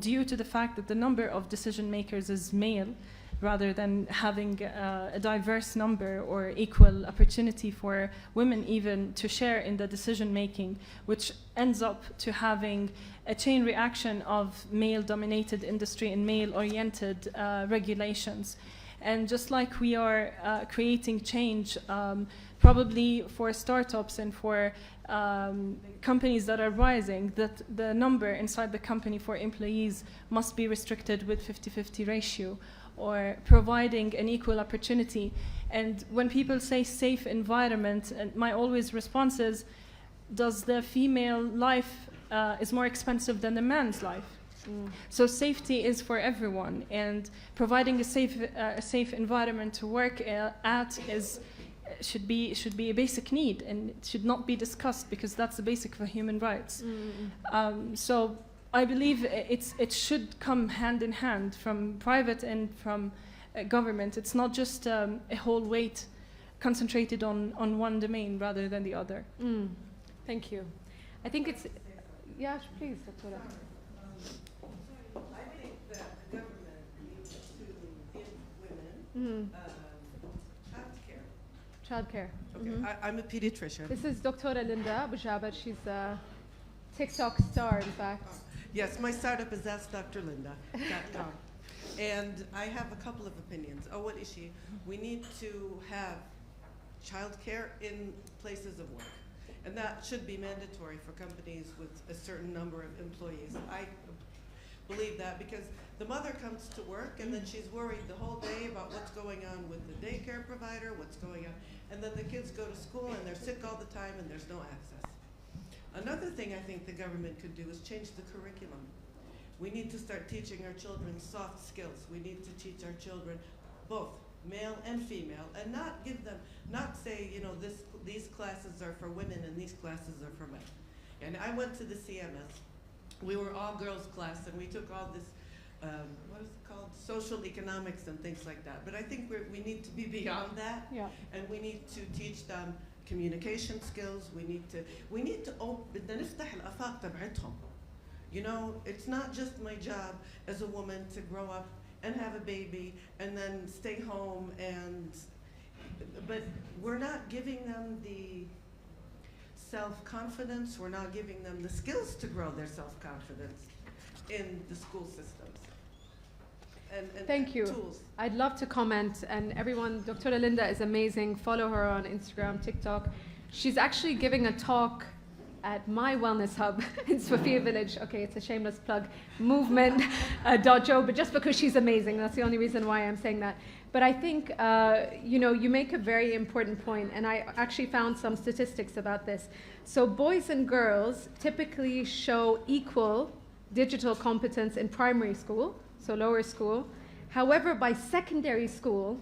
P: due to the fact that the number of decision makers is male, rather than having a diverse number or equal opportunity for women even to share in the decision making, which ends up to having a chain reaction of male-dominated industry and male-oriented regulations. And just like we are creating change, probably for startups and for companies that are rising, that the number inside the company for employees must be restricted with 50-50 ratio, or providing an equal opportunity. And when people say safe environment, and my always response is, does the female life is more expensive than the man's life? So safety is for everyone, and providing a safe environment to work at should be a basic need, and it should not be discussed because that's the basic for human rights. So I believe it should come hand in hand from private and from government. It's not just a whole weight concentrated on one domain rather than the other.
H: Thank you. I think it's, yeah, please, Dr.
R: I think that the government needs to give women
H: childcare.
R: Okay, I'm a pediatrician.
H: This is Dr. Linda Bujaber. She's a TikTok star, in fact.
R: Yes, my startup is AskDrLinda.com. And I have a couple of opinions. What is she? We need to have childcare in places of work. And that should be mandatory for companies with a certain number of employees. I believe that because the mother comes to work and then she's worried the whole day about what's going on with the daycare provider, what's going on, and then the kids go to school and they're sick all the time and there's no access. Another thing I think the government could do is change the curriculum. We need to start teaching our children soft skills. We need to teach our children both male and female, and not give them, not say, you know, these classes are for women and these classes are for men. And I went to the CMS. We were all girls class, and we took all this, what is it called, social economics and things like that. But I think we need to be beyond that, and we need to teach them communication skills. We need to open, نفتح الآفاق تبعتهم. You know, it's not just my job as a woman to grow up and have a baby and then stay home, but we're not giving them the self-confidence, we're not giving them the skills to grow their self-confidence in the school systems. And
H: Thank you.
R: Tools.
H: I'd love to comment, and everyone, Dr. Linda is amazing. Follow her on Instagram, TikTok. She's actually giving a talk at my wellness hub in Sophia Village. Okay, it's a shameless plug, movement.jo, but just because she's amazing, that's the only reason why I'm saying that. But I think, you know, you make a very important point, and I actually found some statistics about this. So boys and girls typically show equal digital competence in primary school, so lower school. However, by secondary school,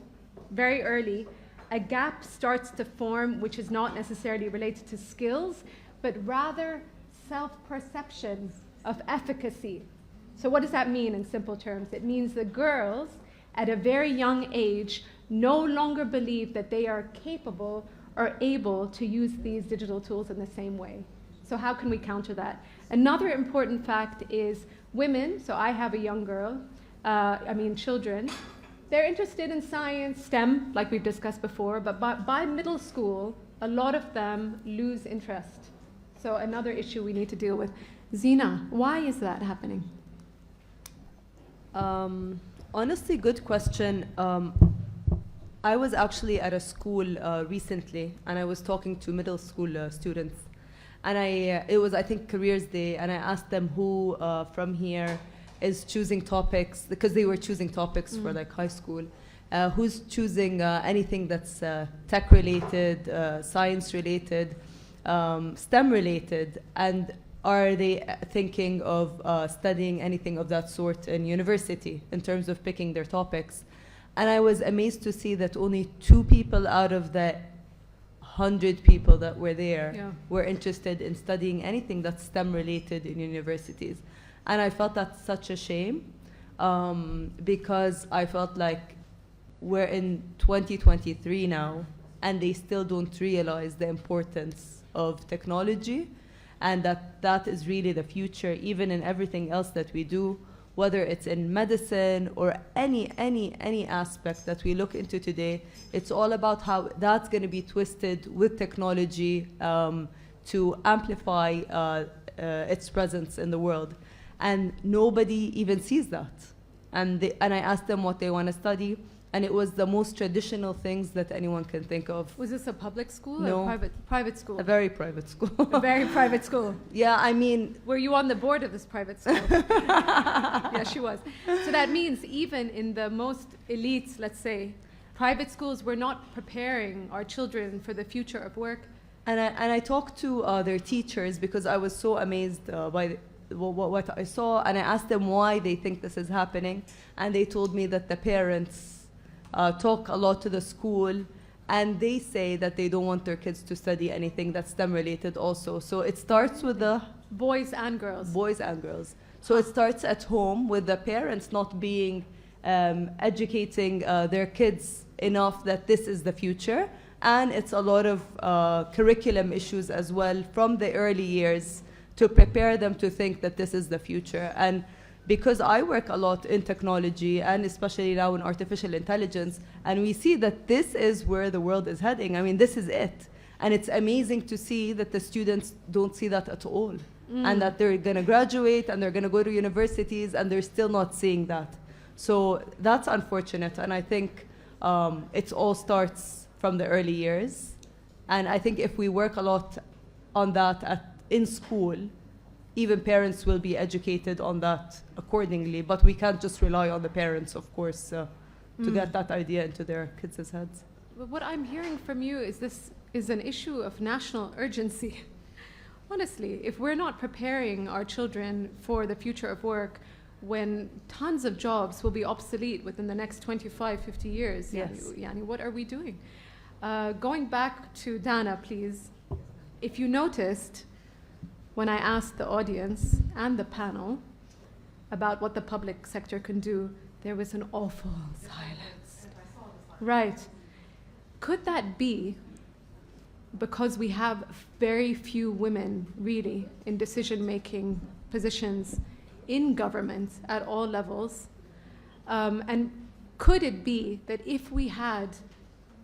H: very early, a gap starts to form, which is not necessarily related to skills, but rather self-perception of efficacy. So what does that mean in simple terms? It means the girls at a very young age no longer believe that they are capable or able to use these digital tools in the same way. So how can we counter that? Another important fact is women, so I have a young girl, children, they're interested in science, STEM, like we've discussed before, but by middle school, a lot of them lose interest. So another issue we need to deal with. Zeena, why is that happening?
O: Honestly, good question. I was actually at a school recently, and I was talking to middle school students. And it was, I think, Careers Day, and I asked them who from here is choosing topics, because they were choosing topics for like high school. Who's choosing anything that's tech-related, science-related, STEM-related, and are they thinking of studying anything of that sort in university in terms of picking their topics? And I was amazed to see that only 2 people out of the 100 people that were there were interested in studying anything that's STEM-related in universities. And I felt that's such a shame, because I felt like we're in 2023 now, and they still don't realize the importance of technology, and that is really the future, even in everything else that we do, whether it's in medicine or any aspect that we look into today, it's all about how that's going to be twisted with technology to amplify its presence in the world. And nobody even sees that. And I asked them what they want to study, and it was the most traditional things that anyone can think of.
H: Was this a public school
O: No.
H: or private school?
O: A very private school.
H: A very private school.
O: Yeah, I mean...
H: Were you on the board of this private school? Yeah, she was. So that means even in the most elite, let's say, private schools, we're not preparing our children for the future of work.
O: And I talked to their teachers because I was so amazed by what I saw, and I asked them why they think this is happening, and they told me that the parents talk a lot to the school, and they say that they don't want their kids to study anything that's STEM related also. So it starts with the
H: boys and girls.
O: Boys and girls. So it starts at home with the parents not being educating their kids enough that this is the future, and it's a lot of curriculum issues as well from the early years to prepare them to think that this is the future. And because I work a lot in technology and especially now in artificial intelligence, and we see that this is where the world is heading. I mean, this is it. And it's amazing to see that the students don't see that at all. And that they're going to graduate and they're going to go to universities and they're still not seeing that. So that's unfortunate. And I think it all starts from the early years. And I think if we work a lot on that in school, even parents will be educated on that accordingly. But we can't just rely on the parents, of course, to get that idea into their kids' heads.
H: But what I'm hearing from you is this is an issue of national urgency. Honestly, if we're not preparing our children for the future of work, when tons of jobs will be obsolete within the next 25, 50 years,
O: Yes.
H: Yani, what are we doing? Going back to Dana, please. If you noticed, when I asked the audience and the panel about what the public sector can do, there was an awful silence. Right. Could that be because we have very few women really in decision-making positions in government at all levels? And could it be that if we had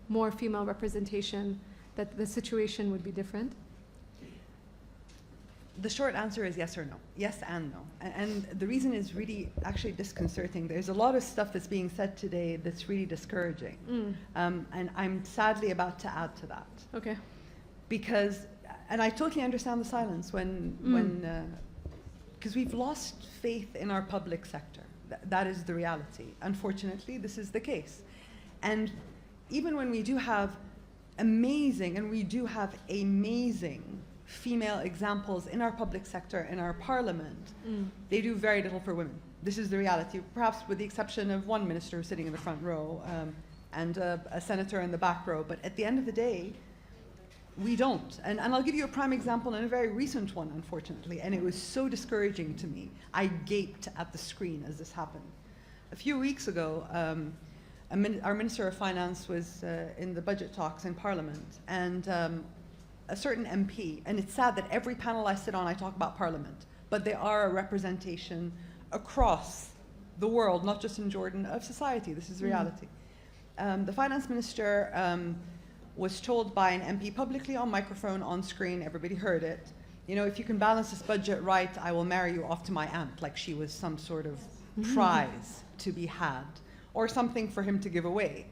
H: more female representation, that the situation would be different?
Q: The short answer is yes or no. Yes and no. And the reason is really actually disconcerting. There's a lot of stuff that's being said today that's really discouraging. And I'm sadly about to add to that.
H: Okay.
Q: Because, and I totally understand the silence because we've lost faith in our public sector. That is the reality. Unfortunately, this is the case. And even when we do have amazing female examples in our public sector, in our parliament, they do very little for women. This is the reality, perhaps with the exception of one minister sitting in the front row and a senator in the back row. But at the end of the day, we don't. And I'll give you a prime example and a very recent one, unfortunately, and it was so discouraging to me. I gaped at the screen as this happened. A few weeks ago, our Minister of Finance was in the budget talks in Parliament, and a certain MP, and it's sad that every panel I sit on I talk about Parliament, but they are a representation across the world, not just in Jordan, of society. This is reality. The Finance Minister was told by an MP publicly on microphone, on screen, everybody heard it, you know, if you can balance this budget right, I will marry you off to my aunt, like she was some sort of prize to be had, or something for him to give away.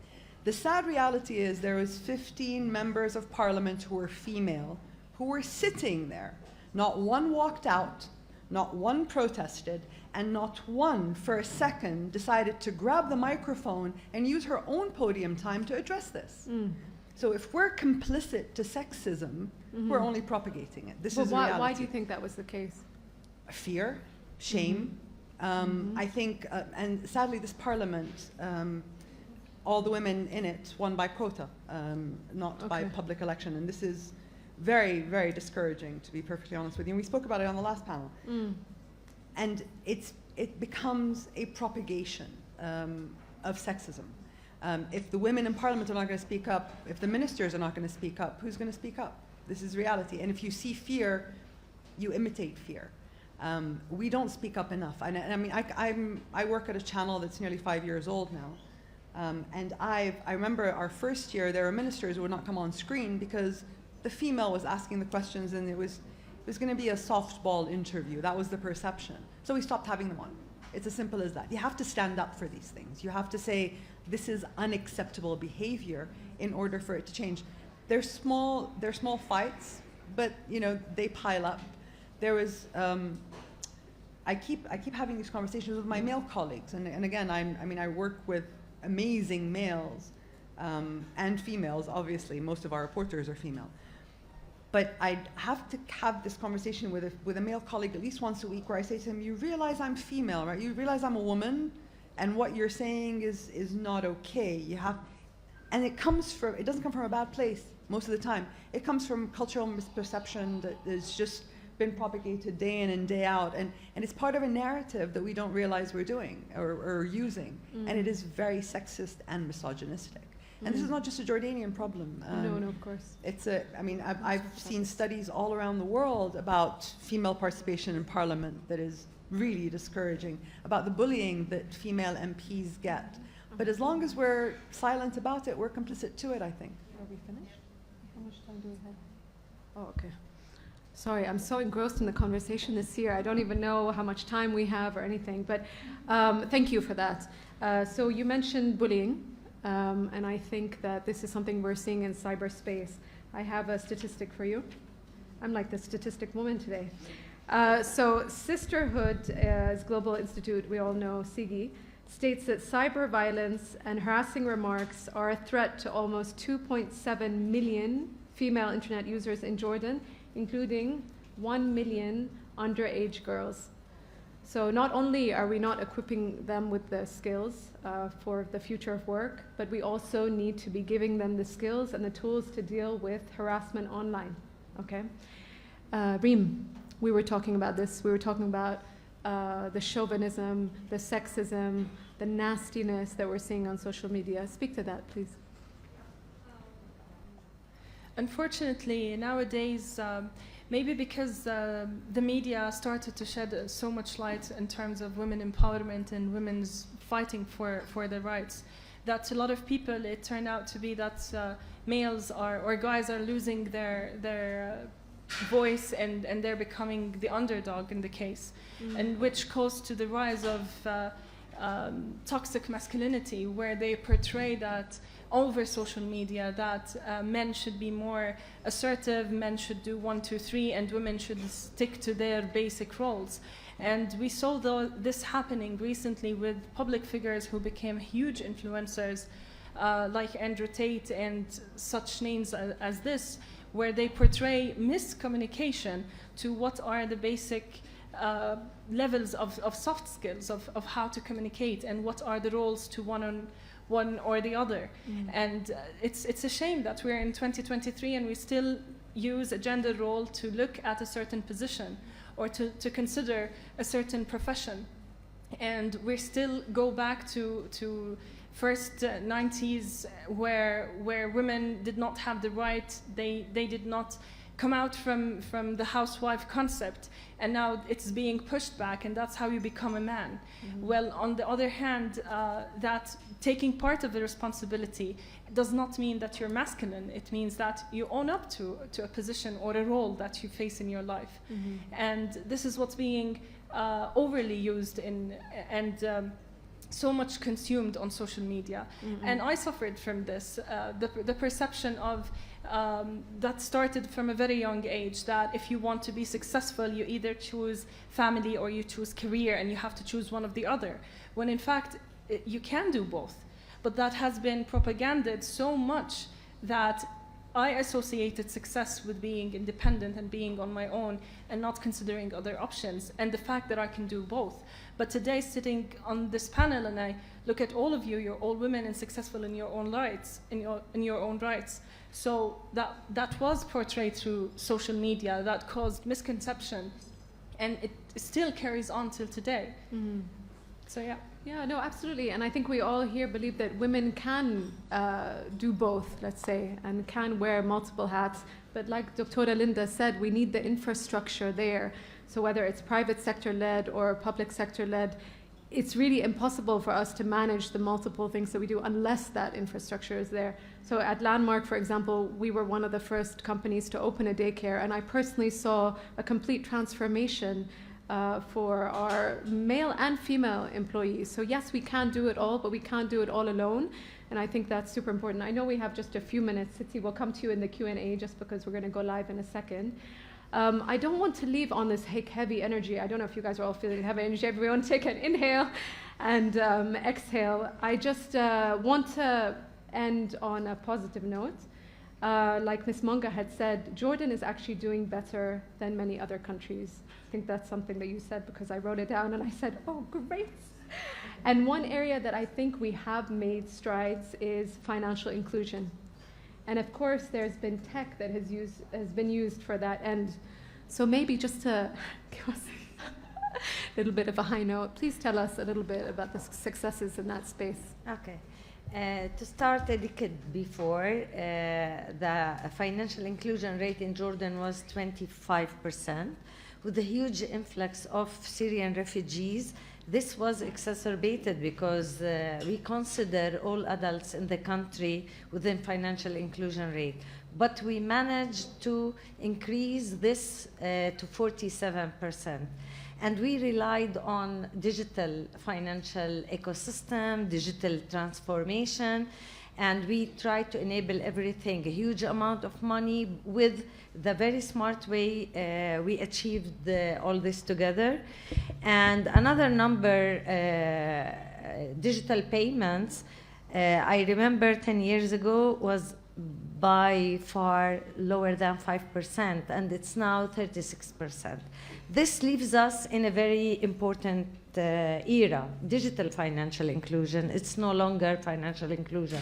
Q: The sad reality is there was 15 members of parliament who were female, who were sitting there. Not one walked out, not one protested, and not one for a second decided to grab the microphone and use her own podium time to address this. So if we're complicit to sexism, we're only propagating it. This is reality.
H: Why do you think that was the case?
Q: Fear, shame. I think, and sadly this parliament, all the women in it won by quota, not by public election. And this is very, very discouraging, to be perfectly honest with you. And we spoke about it on the last panel. And it becomes a propagation of sexism. If the women in parliament are not going to speak up, if the ministers are not going to speak up, who's going to speak up? This is reality. And if you see fear, you imitate fear. We don't speak up enough. And I mean, I work at a channel that's nearly 5 years old now. And I remember our first year, there were ministers who would not come on screen because the female was asking the questions, and it was going to be a softball interview. That was the perception. So we stopped having them on. It's as simple as that. You have to stand up for these things. You have to say, this is unacceptable behavior in order for it to change. They're small fights, but you know, they pile up. There was, I keep having these conversations with my male colleagues, and again, I work with amazing males and females. Obviously, most of our reporters are female. But I have to have this conversation with a male colleague at least once a week, where I say to him, you realize I'm female, right? You realize I'm a woman, and what you're saying is not okay. You have, and it doesn't come from a bad place most of the time. It comes from cultural misperception that has just been propagated day in and day out, and it's part of a narrative that we don't realize we're doing or using, and it is very sexist and misogynistic. And this is not just a Jordanian problem.
H: No, of course.
Q: I've seen studies all around the world about female participation in parliament that is really discouraging, about the bullying that female MPs get. But as long as we're silent about it, we're complicit to it, I think.
H: Are we finished? How much time do we have? Oh, okay. Sorry, I'm so engrossed in the conversation this year. I don't even know how much time we have or anything, but thank you for that. So you mentioned bullying. And I think that this is something we're seeing in cyberspace. I have a statistic for you. I'm like the statistic woman today. So Sisterhood's Global Institute, we all know, SIGI, states that cyber violence and harassing remarks are a threat to almost 2.7 million female internet users in Jordan, including 1 million underage girls. So not only are we not equipping them with the skills for the future of work, but we also need to be giving them the skills and the tools to deal with harassment online, okay? Reem, we were talking about this. We were talking about the chauvinism, the sexism, the nastiness that we're seeing on social media. Speak to that, please.
P: Unfortunately, nowadays, maybe because the media started to shed so much light in terms of women empowerment and women's fighting for their rights, that a lot of people, it turned out to be that males or guys are losing their voice and they're becoming the underdog in the case, and which caused to the rise of toxic masculinity, where they portray that over social media that men should be more assertive, men should do 1, 2, 3, and women should stick to their basic roles. And we saw this happening recently with public figures who became huge influencers, like Andrew Tate and such names as this, where they portray miscommunication to what are the basic levels of soft skills of how to communicate, and what are the roles to one or the other. And it's a shame that we're in 2023 and we still use a gender role to look at a certain position or to consider a certain profession. And we still go back to first 90s where women did not have the right, they did not come out from the housewife concept, and now it's being pushed back, and that's how you become a man. Well, on the other hand, that taking part of the responsibility does not mean that you're masculine. It means that you own up to a position or a role that you face in your life. And this is what's being overly used and so much consumed on social media. And I suffered from this, the perception of that started from a very young age, that if you want to be successful, you either choose family or you choose career, and you have to choose one of the other, when in fact you can do both. But that has been propagandized so much that I associated success with being independent and being on my own and not considering other options, and the fact that I can do both. But today, sitting on this panel, and I look at all of you, you're all women and successful in your own rights, in your own rights. So that was portrayed through social media, that caused misconception, and it still carries on till today. So yeah.
H: Yeah, no, absolutely. And I think we all here believe that women can do both, let's say, and can wear multiple hats. But like Dr. Linda said, we need the infrastructure there So whether it's private sector led or public sector led, it's really impossible for us to manage the multiple things that we do unless that infrastructure is there. So at Landmark, for example, we were one of the first companies to open a daycare, and I personally saw a complete transformation for our male and female employees. So yes, we can do it all, but we can't do it all alone. And I think that's super important. I know we have just a few minutes. Siti, we'll come to you in the Q&A just because we're going to go live in a second. I don't want to leave on this heavy energy. I don't know if you guys are all feeling heavy energy. Everyone take an inhale and exhale. I just want to end on a positive note. Like Ms. Monga had said, Jordan is actually doing better than many other countries. I think that's something that you said because I wrote it down and I said, oh, great. And one area that I think we have made strides is financial inclusion. And of course, there's been tech that has been used for that end. So maybe just to give us a little bit of a high note, please tell us a little bit about the successes in that space.
N: Okay. To start, a decade before, the financial inclusion rate in Jordan was 25%. With a huge influx of Syrian refugees, this was exacerbated because we consider all adults in the country within financial inclusion rate. But we managed to increase this to 47%. And we relied on digital financial ecosystem, digital transformation, and we tried to enable everything, a huge amount of money with the very smart way we achieved all this together. And another number, digital payments, I remember 10 years ago was by far lower than 5%, and it's now 36%. This leaves us in a very important era, digital financial inclusion. It's no longer financial inclusion.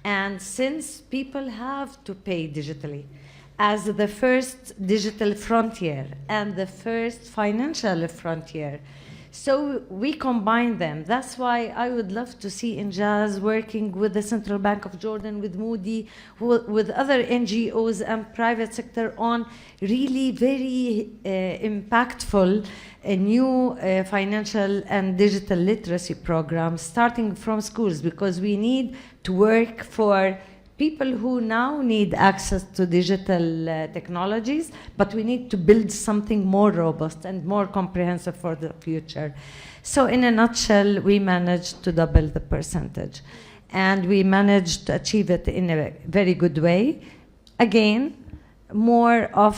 N: And since people have to pay digitally, as the first digital frontier and the first financial frontier, so we combine them. That's why I would love to see INJAZ working with the Central Bank of Jordan, with Moody, with other NGOs and private sector on really very impactful new financial and digital literacy programs starting from schools, because we need to work for people who now need access to digital technologies, but we need to build something more robust and more comprehensive for the future. So in a nutshell, we managed to double the percentage. And we managed to achieve it in a very good way. Again, more of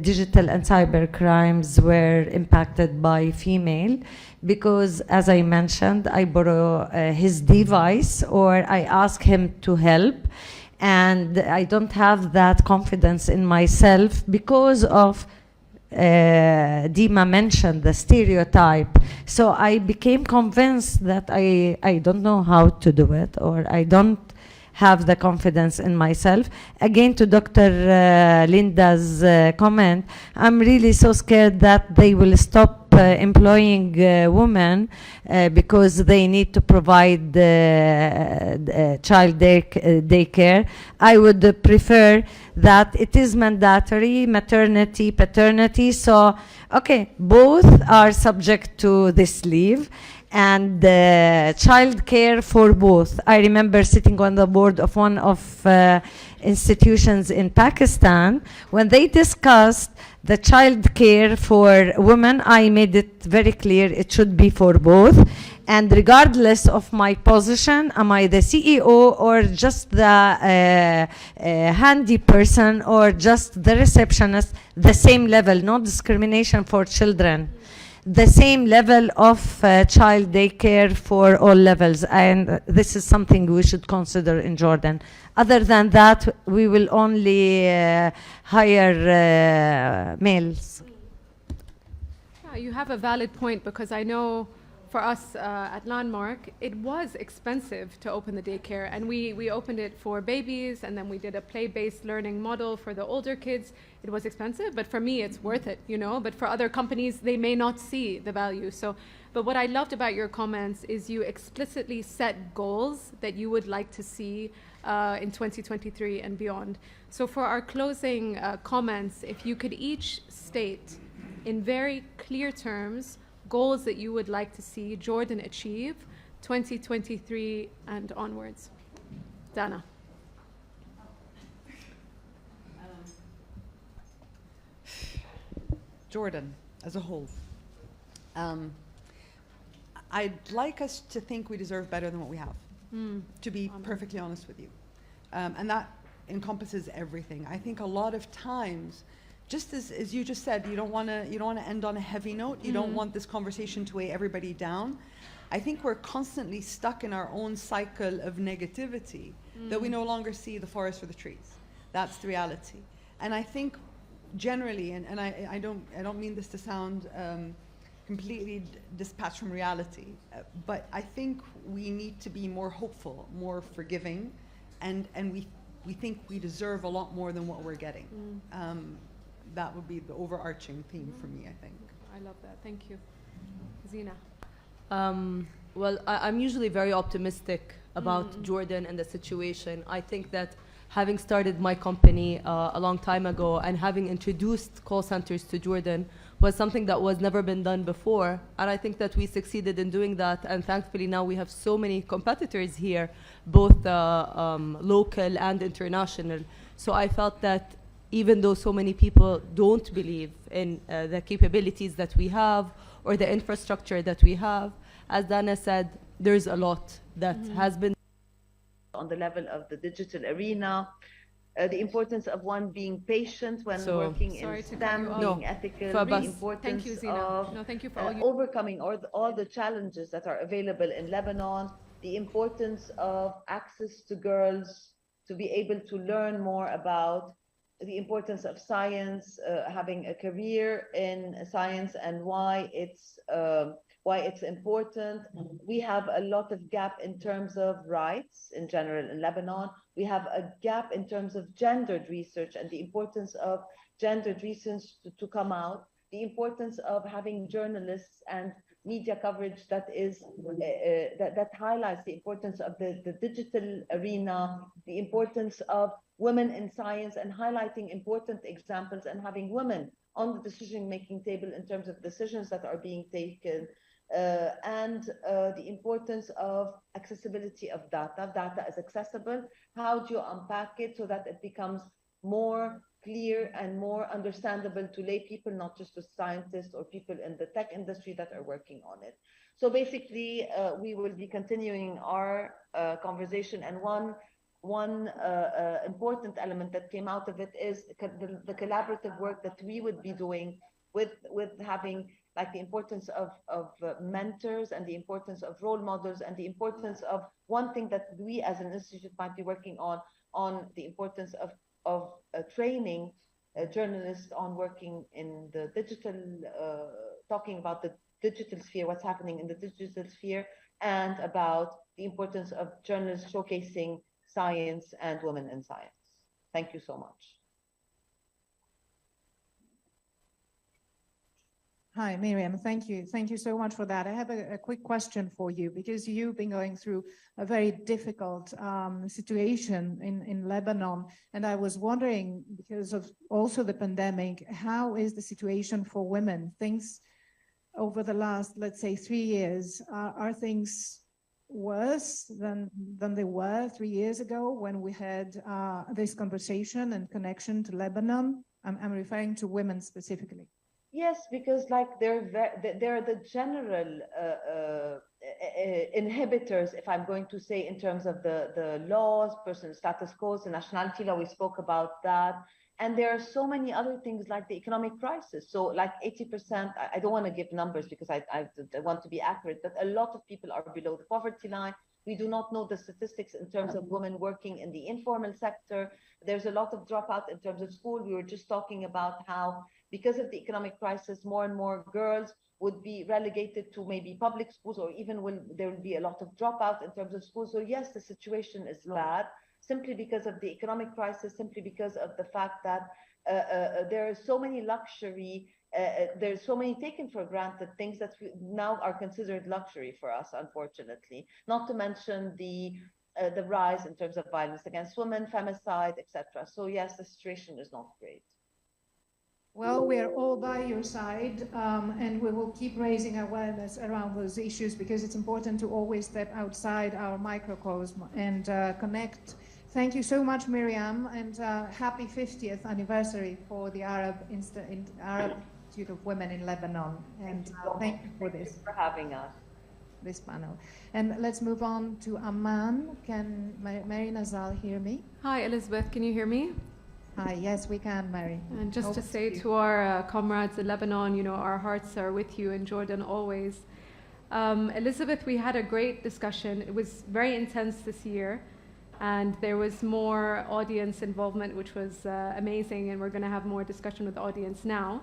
N: digital and cyber crimes were impacted by female, because as I mentioned, I borrow his device or I ask him to help, and I don't have that confidence in myself because of Deema mentioned the stereotype. So I became convinced that I don't know how to do it, or I don't have the confidence in myself. Again, to Dr. Linda's comment, I'm really so scared that they will stop employing women because they need to provide child daycare. I would prefer that it is mandatory, maternity, paternity. So, okay, both are subject to this leave. And child care for both. I remember sitting on the board of one of institutions in Pakistan. When they discussed the child care for women, I made it very clear it should be for both. And regardless of my position, am I the CEO or just the handy person or just the receptionist, the same level, no discrimination for children. The same level of child daycare for all levels, and this is something we should consider in Jordan. Other than that, we will only hire males.
H: Yeah, you have a valid point, because I know for us at Landmark, it was expensive to open the daycare, and we opened it for babies, and then we did a play-based learning model for the older kids. It was expensive, but for me, it's worth it, you know, but for other companies, they may not see the value. So, but what I loved about your comments is you explicitly set goals that you would like to see in 2023 and beyond. So for our closing comments, if you could each state in very clear terms, goals that you would like to see Jordan achieve 2023 and onwards. Dana.
Q: Jordan, as a whole. I'd like us to think we deserve better than what we have, to be perfectly honest with you. And that encompasses everything. I think a lot of times, just as you just said, you don't want to end on a heavy note. You don't want this conversation to weigh everybody down. I think we're constantly stuck in our own cycle of negativity that we no longer see the forest for the trees. That's the reality. And I think generally, and I don't mean this to sound completely dispatched from reality, but I think we need to be more hopeful, more forgiving, and we think we deserve a lot more than what we're getting. That would be the overarching theme for me, I think.
H: I love that. Thank you. Zeena.
O: Well, I'm usually very optimistic about Jordan and the situation. I think that having started my company a long time ago and having introduced call centers to Jordan was something that was never been done before. And I think that we succeeded in doing that. And thankfully now we have so many competitors here, both local and international. So I felt that even though so many people don't believe in the capabilities that we have or the infrastructure that we have, as Dana said, there's a lot that has been
F: on the level of the digital arena, the importance of one being patient when working in STEM, being ethical, the importance of overcoming all the challenges that are available in Lebanon, the importance of access to girls to be able to learn more about the importance of science, having a career in science and why it's important. We have a lot of gap in terms of rights in general in Lebanon. We have a gap in terms of gendered research and the importance of gendered research to come out, the importance of having journalists and media coverage that highlights the importance of the digital arena, the importance of women in science and highlighting important examples and having women on the decision-making table in terms of decisions that are being taken, and the importance of accessibility of data. Data is accessible. How do you unpack it so that it becomes more clear and more understandable to lay people, not just to scientists or people in the tech industry that are working on it. So basically, we will be continuing our conversation, and one important element that came out of it is the collaborative work that we would be doing with having like the importance of mentors and the importance of role models and the importance of one thing that we as an institute might be working on the importance of training journalists on working in the digital, talking about the digital sphere, what's happening in the digital sphere, and about the importance of journalists showcasing science and women in science. Thank you so much.
G: Hi, Miriam. Thank you. Thank you so much for that. I have a quick question for you, because you've been going through a very difficult situation in Lebanon. And I was wondering, because of also the pandemic, how is the situation for women? Things over the last, let's say, 3 years, are things worse than they were 3 years ago when we had this conversation and connection to Lebanon? I'm referring to women specifically.
F: Yes, because like they're the general inhibitors, if I'm going to say, in terms of the laws, personal status quo, the nationality law, we spoke about that. And there are so many other things like the economic crisis. So like 80%, I don't want to give numbers because I want to be accurate, but a lot of people are below the poverty line. We do not know the statistics in terms of women working in the informal sector. There's a lot of dropout in terms of school. We were just talking about how, because of the economic crisis, more and more girls would be relegated to maybe public schools, or even there will be a lot of dropout in terms of schools. So yes, the situation is bad, simply because of the economic crisis, simply because of the fact that there are so many luxury, there's so many taken for granted things that now are considered luxury for us, unfortunately. Not to mention the rise in terms of violence against women, femicide, etc. So yes, the situation is not great.
G: Well, we are all by your side, and we will keep raising awareness around those issues because it's important to always step outside our microcosm and connect. Thank you so much, Miriam, and happy 50th anniversary for the Arab Institute of Women in Lebanon. And thank you for this.
S: For having us.
G: This panel. And let's move on to Amman. Can Mary Nazzal hear me?
H: Hi, Elizabeth, can you hear me?
G: Hi, yes, we can, Mary.
H: And just to say to our comrades in Lebanon, you know, our hearts are with you, and Jordan always. Elizabeth, we had a great discussion. It was very intense this year, and there was more audience involvement, which was amazing, and we're going to have more discussion with the audience now.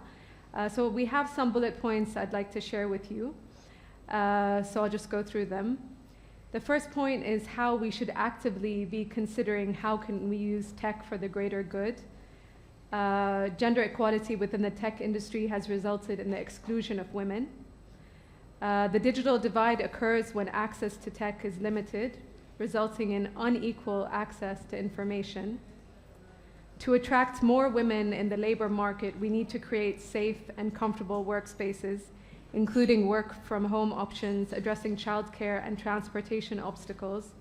H: So we have some bullet points I'd like to share with you. So I'll just go through them. The first point is how we should actively be considering how can we use tech for the greater good. Gender equality within the tech industry has resulted in the exclusion of women. The digital divide occurs when access to tech is limited, resulting in unequal access to information. To attract more women in the labor market, we need to create safe and comfortable workspaces, including work from home options, addressing childcare and transportation obstacles.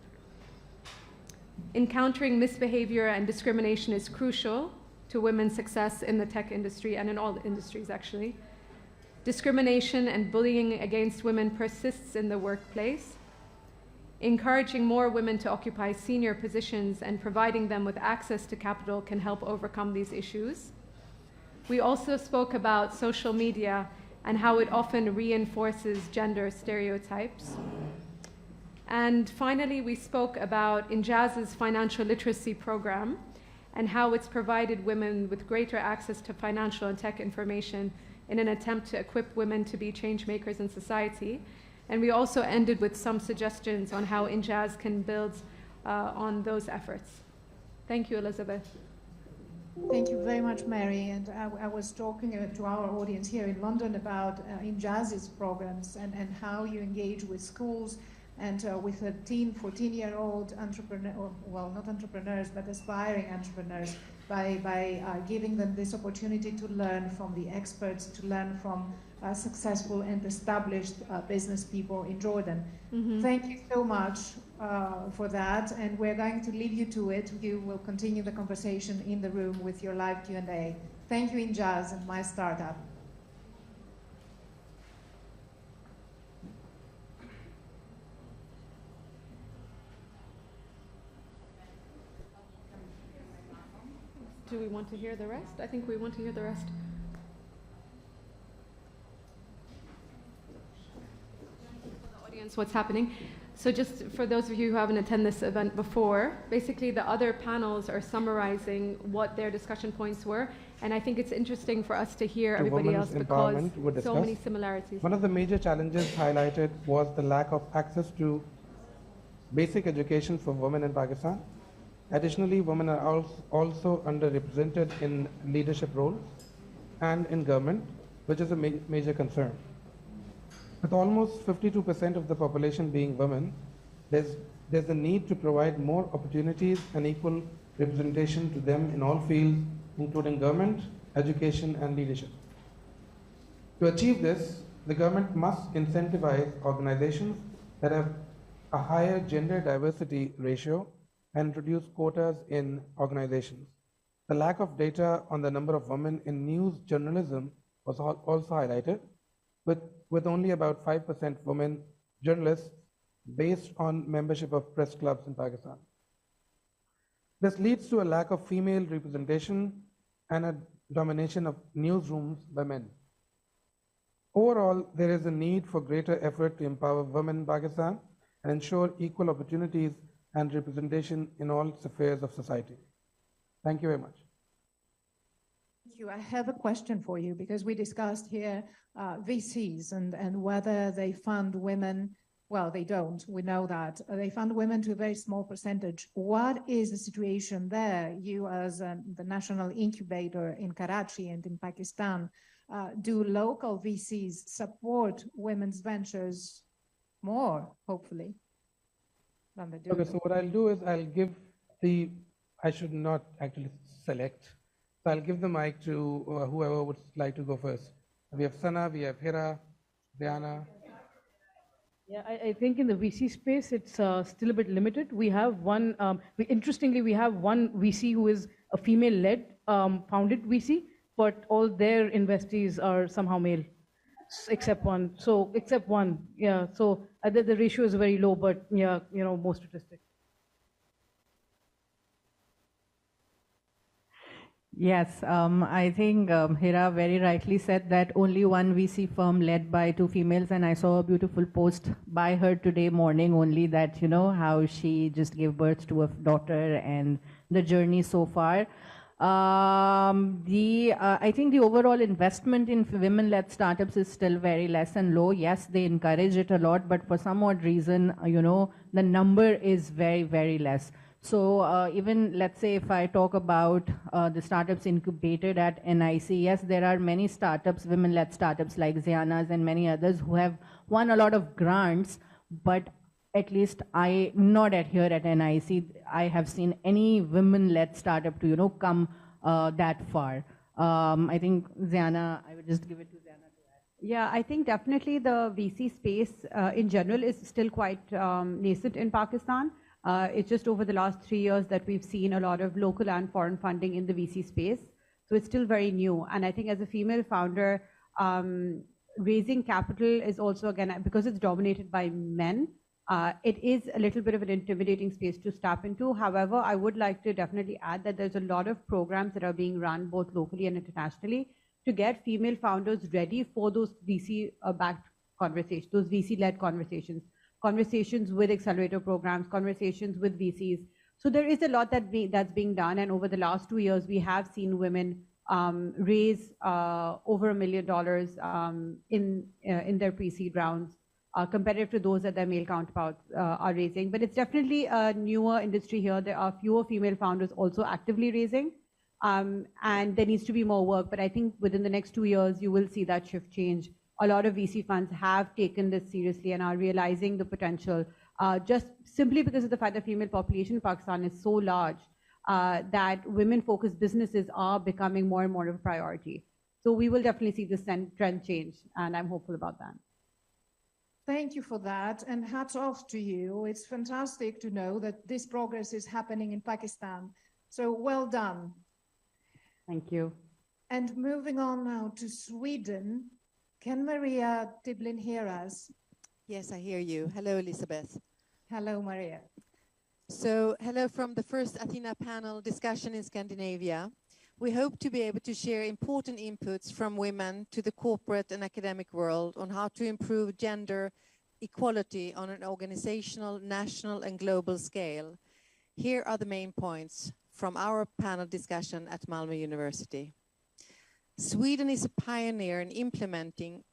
H: Encountering misbehavior and discrimination is crucial to women's success in the tech industry and in all industries, actually. Discrimination and bullying against women persists in the workplace. Encouraging more women to occupy senior positions and providing them with access to capital can help overcome these issues. We also spoke about social media and how it often reinforces gender stereotypes. And finally, we spoke about INJAZ's financial literacy program and how it's provided women with greater access to financial and tech information in an attempt to equip women to be change makers in society. And we also ended with some suggestions on how INJAZ can build on those efforts. Thank you, Elizabeth.
G: Thank you very much, Mary. And I was talking to our audience here in London about INJAZ's programs and how you engage with schools and with 14-year-old entrepreneur, well, not entrepreneurs, but aspiring entrepreneurs, by giving them this opportunity to learn from the experts, to learn from successful and established business people in Jordan.
H: Mm-hmm.
G: Thank you so much for that, and we're going to leave you to it. You will continue the conversation in the room with your live Q&A. Thank you, INJAZ and mySTARTUP.
H: Do we want to hear the rest? I think we want to hear the rest. What's happening. So just for those of you who haven't attended this event before, basically the other panels are summarizing what their discussion points were, and I think it's interesting for us to hear everybody else because so many similarities.
I: One of the major challenges highlighted was the lack of access to basic education for women in Pakistan. Additionally, women are also underrepresented in leadership roles and in government, which is a major concern. With almost 52% of the population being women, there's a need to provide more opportunities and equal representation to them in all fields, including government, education, and leadership. To achieve this, the government must incentivize organizations that have a higher gender diversity ratio and introduce quotas in organizations. The lack of data on the number of women in news journalism was also highlighted, with only about 5% women journalists based on membership of press clubs in Pakistan. This leads to a lack of female representation and a domination of newsrooms by men. Overall, there is a need for greater effort to empower women in Pakistan and ensure equal opportunities and representation in all spheres of society. Thank you very much.
G: Thank you. I have a question for you because we discussed here VCs and whether they fund women. Well, they don't. We know that. They fund women to a very small percentage. What is the situation there? You as the national incubator in Karachi and in Pakistan, do local VCs support women's ventures more, hopefully, than they do?
I: Okay, so what I'll do is I'll give I should not actually select So I'll give the mic to whoever would like to go first. We have Sana, we have Hira, Diana.
S: Yeah, I think in the VC space, it's still a bit limited. We have one, interestingly, we have one VC who is a female-led, founded VC, but all their investees are somehow male, except one. So, except one, yeah. So the ratio is very low, but yeah, you know, more statistic.
T: Yes, I think Hira very rightly said that only one VC firm led by two females, and I saw a beautiful post by her today morning only that, you know, how she just gave birth to a daughter and the journey so far. I think the overall investment in women-led startups is still very less and low. Yes, they encourage it a lot, but for some odd reason, you know, the number is very, very less. So even, let's say, if I talk about the startups incubated at NIC, yes, there are many startups, women-led startups like Zena's and many others who have won a lot of grants, but at least not at here at NIC, I have seen any women-led startup to, you know, come that far. I think Zeena, I would just give it to Zeena to add.
U: Yeah, I think definitely the VC space in general is still quite nascent in Pakistan. It's just over the last 3 years that we've seen a lot of local and foreign funding in the VC space. So it's still very new. And I think as a female founder, raising capital is also, again, because it's dominated by men, it is a little bit of an intimidating space to step into. However, I would like to definitely add that there's a lot of programs that are being run both locally and internationally to get female founders ready for those VC-backed conversations, those VC-led conversations with accelerator programs, conversations with VCs. So there is a lot that's being done, and over the last 2 years, we have seen women raise over $1 million in their pre-seed rounds, comparative to those that their male counterparts are raising. But it's definitely a newer industry here. There are fewer female founders also actively raising, and there needs to be more work. But I think within the next 2 years, you will see that shift change. A lot of VC funds have taken this seriously and are realizing the potential, just simply because of the fact that female population in Pakistan is so large that women-focused businesses are becoming more and more of a priority. So we will definitely see this trend change, and I'm hopeful about that.
G: Thank you for that, and hats off to you. It's fantastic to know that this progress is happening in Pakistan. So well done.
U: Thank you.
G: And moving on now to Sweden. Can Maria Tiblin hear us?
J: Yes, I hear you. Hello, Elizabeth.
G: Hello, Maria.
J: So, hello from the first Athena panel discussion in Scandinavia. We hope to be able to share important inputs from women to the corporate and academic world on how to improve gender equality on an organizational, national, and global scale. Here are the main points from our panel discussion at Malmö University. Sweden is a pioneer in implementing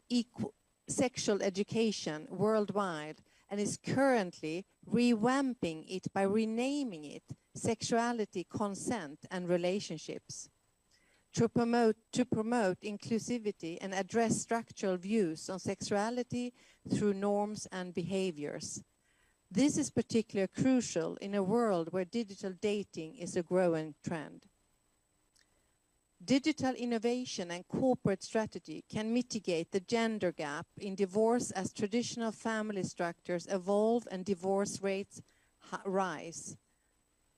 J: sexual education worldwide and is currently revamping it by renaming it Sexuality, Consent and Relationships to promote inclusivity and address structural views on sexuality through norms and behaviors. This is particularly crucial in a world where digital dating is a growing trend. Digital innovation and corporate strategy can mitigate the gender gap in divorce as traditional family structures evolve and divorce rates rise.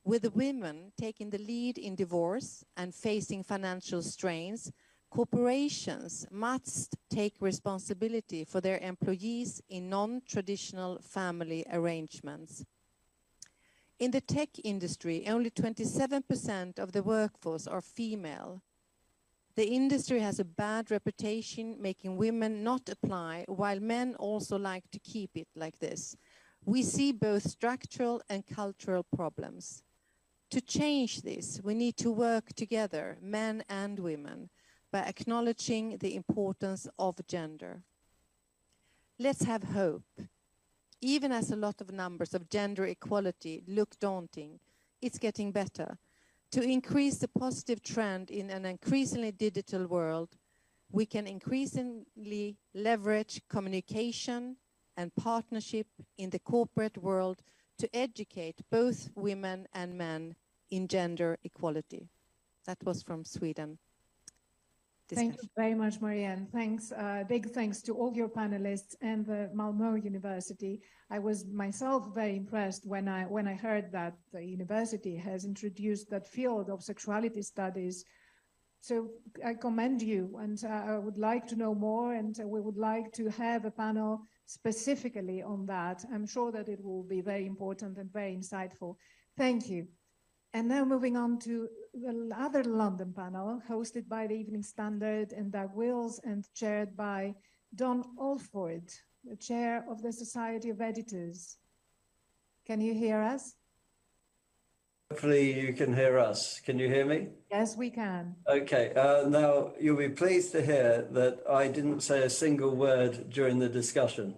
J: With women taking the lead in divorce and facing financial strains, corporations must take responsibility for their employees in non-traditional family arrangements. In the tech industry, only 27% of the workforce are female. The industry has a bad reputation, making women not apply, while men also like to keep it like this. We see both structural and cultural problems. To change this, we need to work together, men and women, by acknowledging the importance of gender. Let's have hope. Even as a lot of numbers of gender equality look daunting, it's getting better. To increase the positive trend in an increasingly digital world, we can increasingly leverage communication and partnership in the corporate world to educate both women and men in gender equality. That was from Sweden.
G: Thank you very much, Marianne. Thanks, big thanks to all your panelists and the Malmö University. I was myself very impressed when I heard that the university has introduced that field of sexuality studies. So I commend you, and I would like to know more, and we would like to have a panel specifically on that. I'm sure that it will be very important and very insightful. Thank you. And now moving on to the other London panel, hosted by the Evening Standard and Doug Wills and chaired by Don Alford, the chair of the Society of Editors. Can you hear us?
K: Hopefully you can hear us. Can you hear me?
G: Yes, we can.
K: Okay. Now, you'll be pleased to hear that I didn't say a single word during the discussion.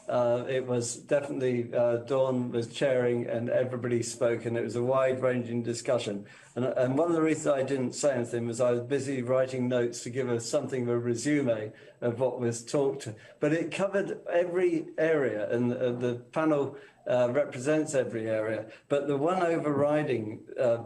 K: It was definitely Dawn was chairing and everybody spoke, and it was a wide-ranging discussion. And one of the reasons I didn't say anything was I was busy writing notes to give us something of a resume of what was talked. But it covered every area, and the panel represents every area. But the one overriding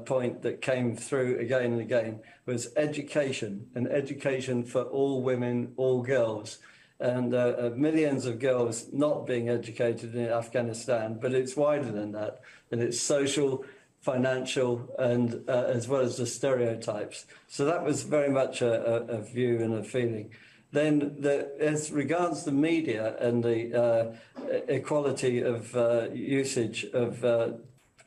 K: point that came through again and again was education, and education for all women, all girls. And millions of girls not being educated in Afghanistan, but it's wider than that. And it's social, financial, and as well as the stereotypes. So that was very much a view and a feeling. Then as regards the media and the equality of usage of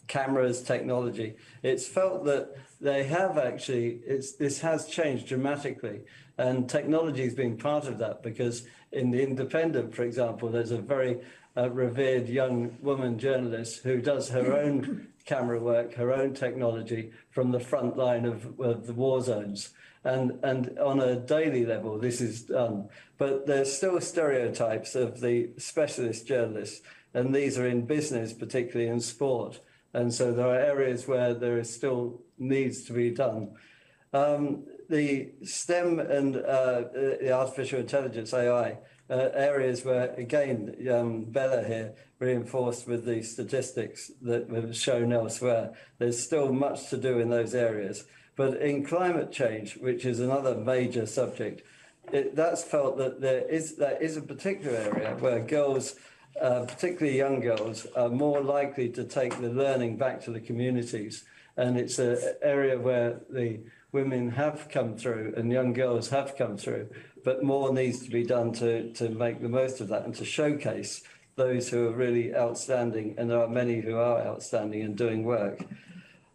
K: cameras, technology, it's felt that they have actually, this has changed dramatically. And technology has been part of that, because in The Independent, for example, there's a very revered young woman journalist who does her own camera work, her own technology from the front line of the war zones. And on a daily level, this is done. But there's still stereotypes of the specialist journalists, and these are in business, particularly in sport. And so there are areas where there is still needs to be done. The STEM and the artificial intelligence, AI, areas where, again, Bella here reinforced with the statistics that were shown elsewhere. There's still much to do in those areas. But in climate change, which is another major subject, that's felt that there is a particular area where girls, particularly young girls, are more likely to take the learning back to the communities. And it's an area where the women have come through and young girls have come through, but more needs to be done to make the most of that and to showcase those who are really outstanding, and there are many who are outstanding and doing work.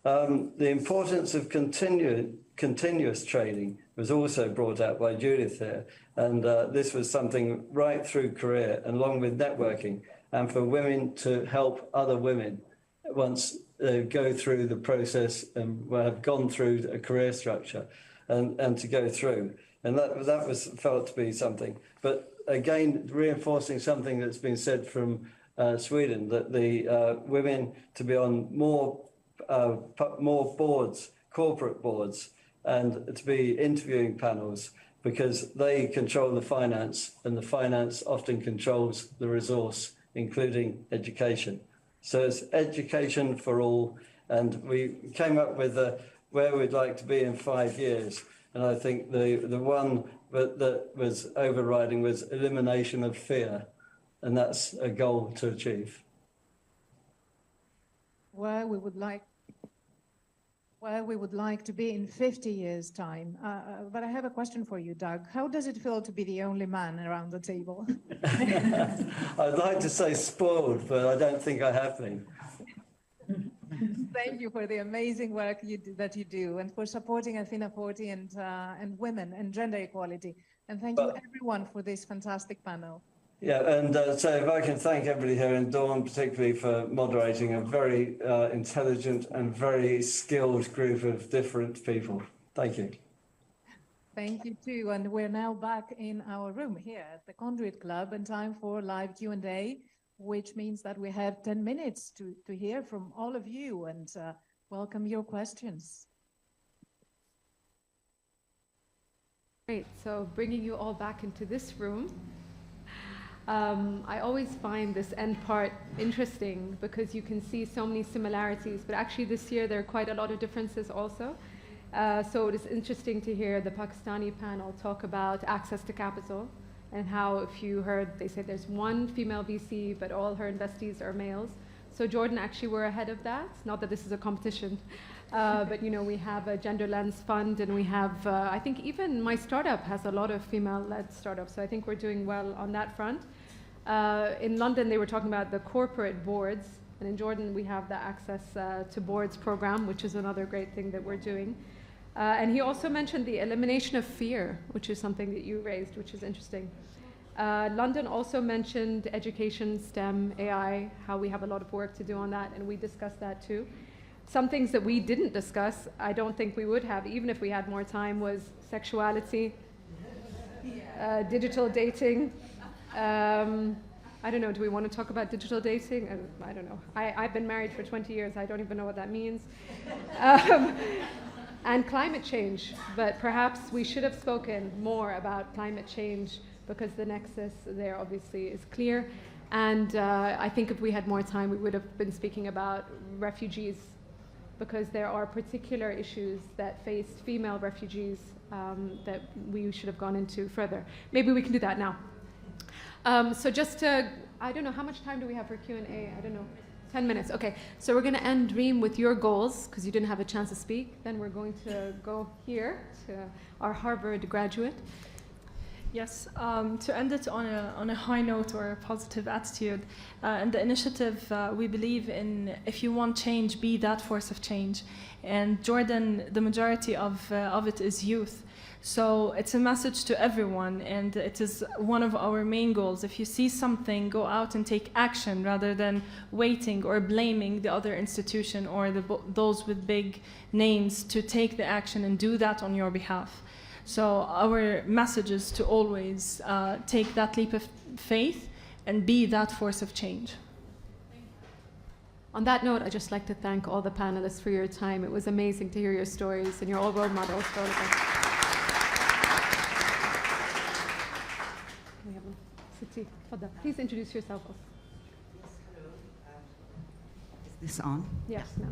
K: The importance of continuous training was also brought out by Judith here, and this was something right through career, and along with networking, and for women to help other women once they go through the process and have gone through a career structure, and to go through. And that was felt to be something. But again, reinforcing something that's been said from Sweden, that the women to be on more boards, corporate boards, and to be interviewing panels, because they control the finance, and the finance often controls the resource, including education. So it's education for all, and we came up with where we'd like to be in 5 years. And I think the one that was overriding was elimination of fear, and that's a goal to achieve.
G: Where we would like to be in 50 years' time. But I have a question for you, Doug. How does it feel to be the only man around the table?
K: I'd like to say spoiled, but I don't think I have been.
G: Thank you for the amazing work that you do, and for supporting Athena40 and women and gender equality. And thank you everyone for this fantastic panel.
K: Yeah, and so if I can thank everybody here, and Dawn particularly for moderating a very intelligent and very skilled group of different people. Thank you.
G: Thank you too, and we're now back in our room here at the Conduit Club, and time for live Q&A, which means that we have 10 minutes to hear from all of you and welcome your questions.
H: Great, so bringing you all back into this room. I always find this end part interesting because you can see so many similarities, but actually this year there are quite a lot of differences also. So it is interesting to hear the Pakistani panel talk about access to capital and how, if you heard, they say there's one female VC, but all her investees are males. So Jordan, actually, we're ahead of that. Not that this is a competition, but you know, we have a Gender Lens Fund, and we have, I think even mySTARTUP has a lot of female-led startups. So I think we're doing well on that front. In London, they were talking about the corporate boards, and in Jordan, we have the Access to Boards program, which is another great thing that we're doing. And he also mentioned the elimination of fear, which is something that you raised, which is interesting. London also mentioned education, STEM, AI, how we have a lot of work to do on that, and we discussed that too. Some things that we didn't discuss, I don't think we would have, even if we had more time, was sexuality, digital dating. I don't know, do we want to talk about digital dating? I don't know. I've been married for 20 years, I don't even know what that means. And climate change, but perhaps we should have spoken more about climate change, because the nexus there obviously is clear. And I think if we had more time, we would have been speaking about refugees, because there are particular issues that face female refugees that we should have gone into further. Maybe we can do that now. So just to, I don't know, how much time do we have for Q&A? I don't know. 10 minutes, okay. So we're going to end, Reem, with your goals, because you didn't have a chance to speak. Then we're going to go here to our Harvard graduate.
P: Yes, to end it on a high note or a positive attitude, and the initiative, we believe in, if you want change, be that force of change. And Jordan, the majority of it is youth. So it's a message to everyone, and it is one of our main goals. If you see something, go out and take action rather than waiting or blaming the other institution or those with big names to take the action and do that on your behalf. So our message is to always take that leap of faith and be that force of change.
H: On that note, I'd just like to thank all the panelists for your time. It was amazing to hear your stories, and you're all role models for all of us. Please introduce yourself.
B: Is this on?
H: Yes. No.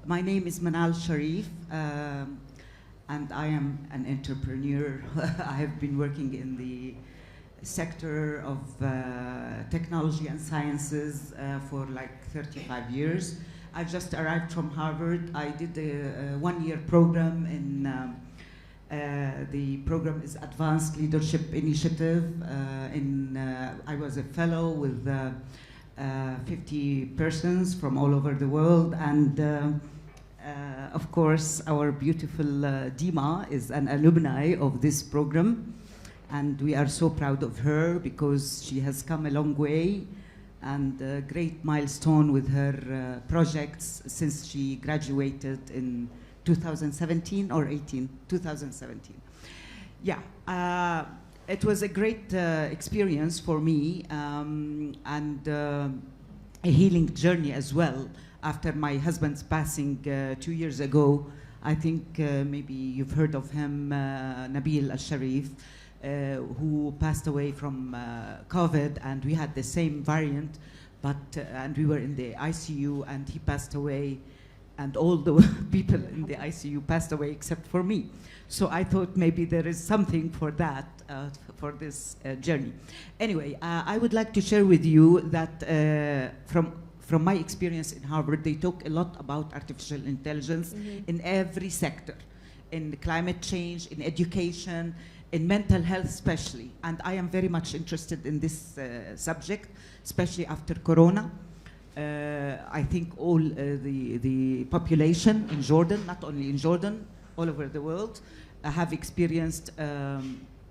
B: My name is Manal Sharif, and I am an entrepreneur. I have been working in the sector of technology and sciences for like 35 years. I just arrived from Harvard. I did a one-year program in the program is Advanced Leadership Initiative. I was a fellow with 50 persons from all over the world, and of course our beautiful Deema is an alumni of this program, and we are so proud of her because she has come a long way, and a great milestone with her projects since she graduated in 2017 or 18? 2017. Yeah, it was a great experience for me, and a healing journey as well. After my husband's passing 2 years ago, I think maybe you've heard of him, Nabil Al-Sharif, who passed away from COVID, and we had the same variant, but and we were in the ICU, and he passed away. And all the people in the ICU passed away except for me. So I thought maybe there is something for that, for this journey. Anyway, I would like to share with you that from my experience in Harvard, they talk a lot about artificial intelligence in every sector, in climate change, in education, in mental health especially. And I am very much interested in this subject, especially after Corona. I think all the population in Jordan, not only in Jordan, all over the world, have experienced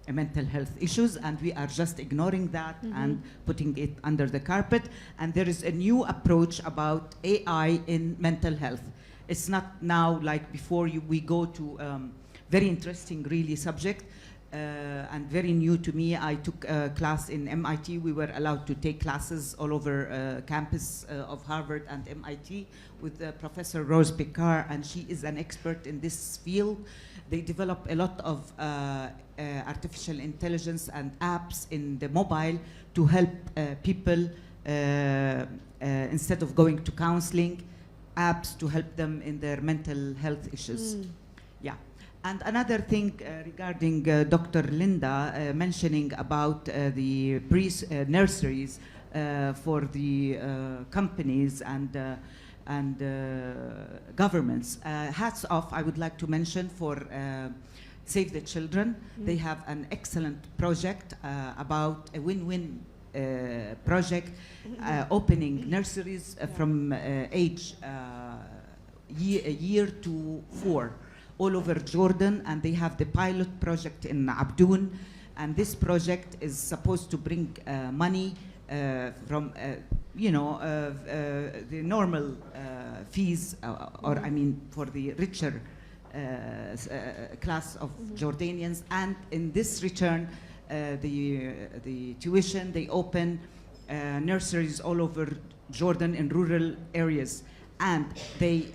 B: mental health issues, and we are just ignoring that and putting it under the carpet. And there is a new approach about AI in mental health. It's not now like before we go to very interesting really subject. And very new to me. I took a class in MIT. We were allowed to take classes all over campus of Harvard and MIT with Professor Rose Picard, and she is an expert in this field. They develop a lot of artificial intelligence and apps in the mobile to help people instead of going to counseling, apps to help them in their mental health issues. Yeah. And another thing regarding Dr. Linda mentioning about the nurseries for the companies and governments. Hats off, I would like to mention for Save the Children. They have an excellent project about a win-win project, opening nurseries from age year to 4 all over Jordan, and they have the pilot project in Abdoun, and this project is supposed to bring money from the normal fees, or I mean for the richer class of Jordanians, and in this return the tuition, they open nurseries all over Jordan in rural areas, and they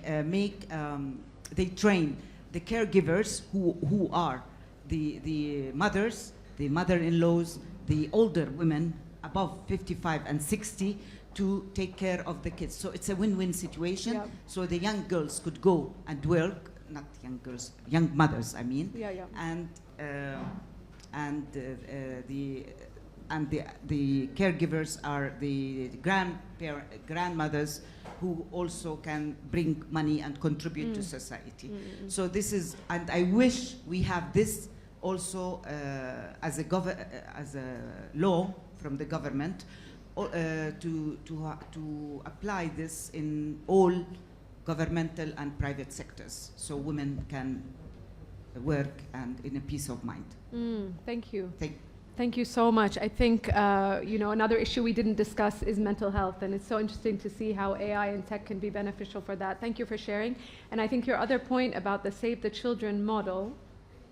B: they train the caregivers who are the mothers, the mother-in-laws, the older women above 55 and 60 to take care of the kids. So it's a win-win situation.
H: Yep.
B: So the young girls could go and work, not young girls, young mothers, I mean, and the caregivers are the grandmothers who also can bring money and contribute to society. So this is, and I wish we have this also as a law from the government to apply this in all governmental and private sectors, so women can work and in a peace of mind.
H: Thank you. Thank you so much. I think another issue we didn't discuss is mental health, and it's so interesting to see how AI and tech can be beneficial for that. Thank you for sharing. And I think your other point about the Save the Children model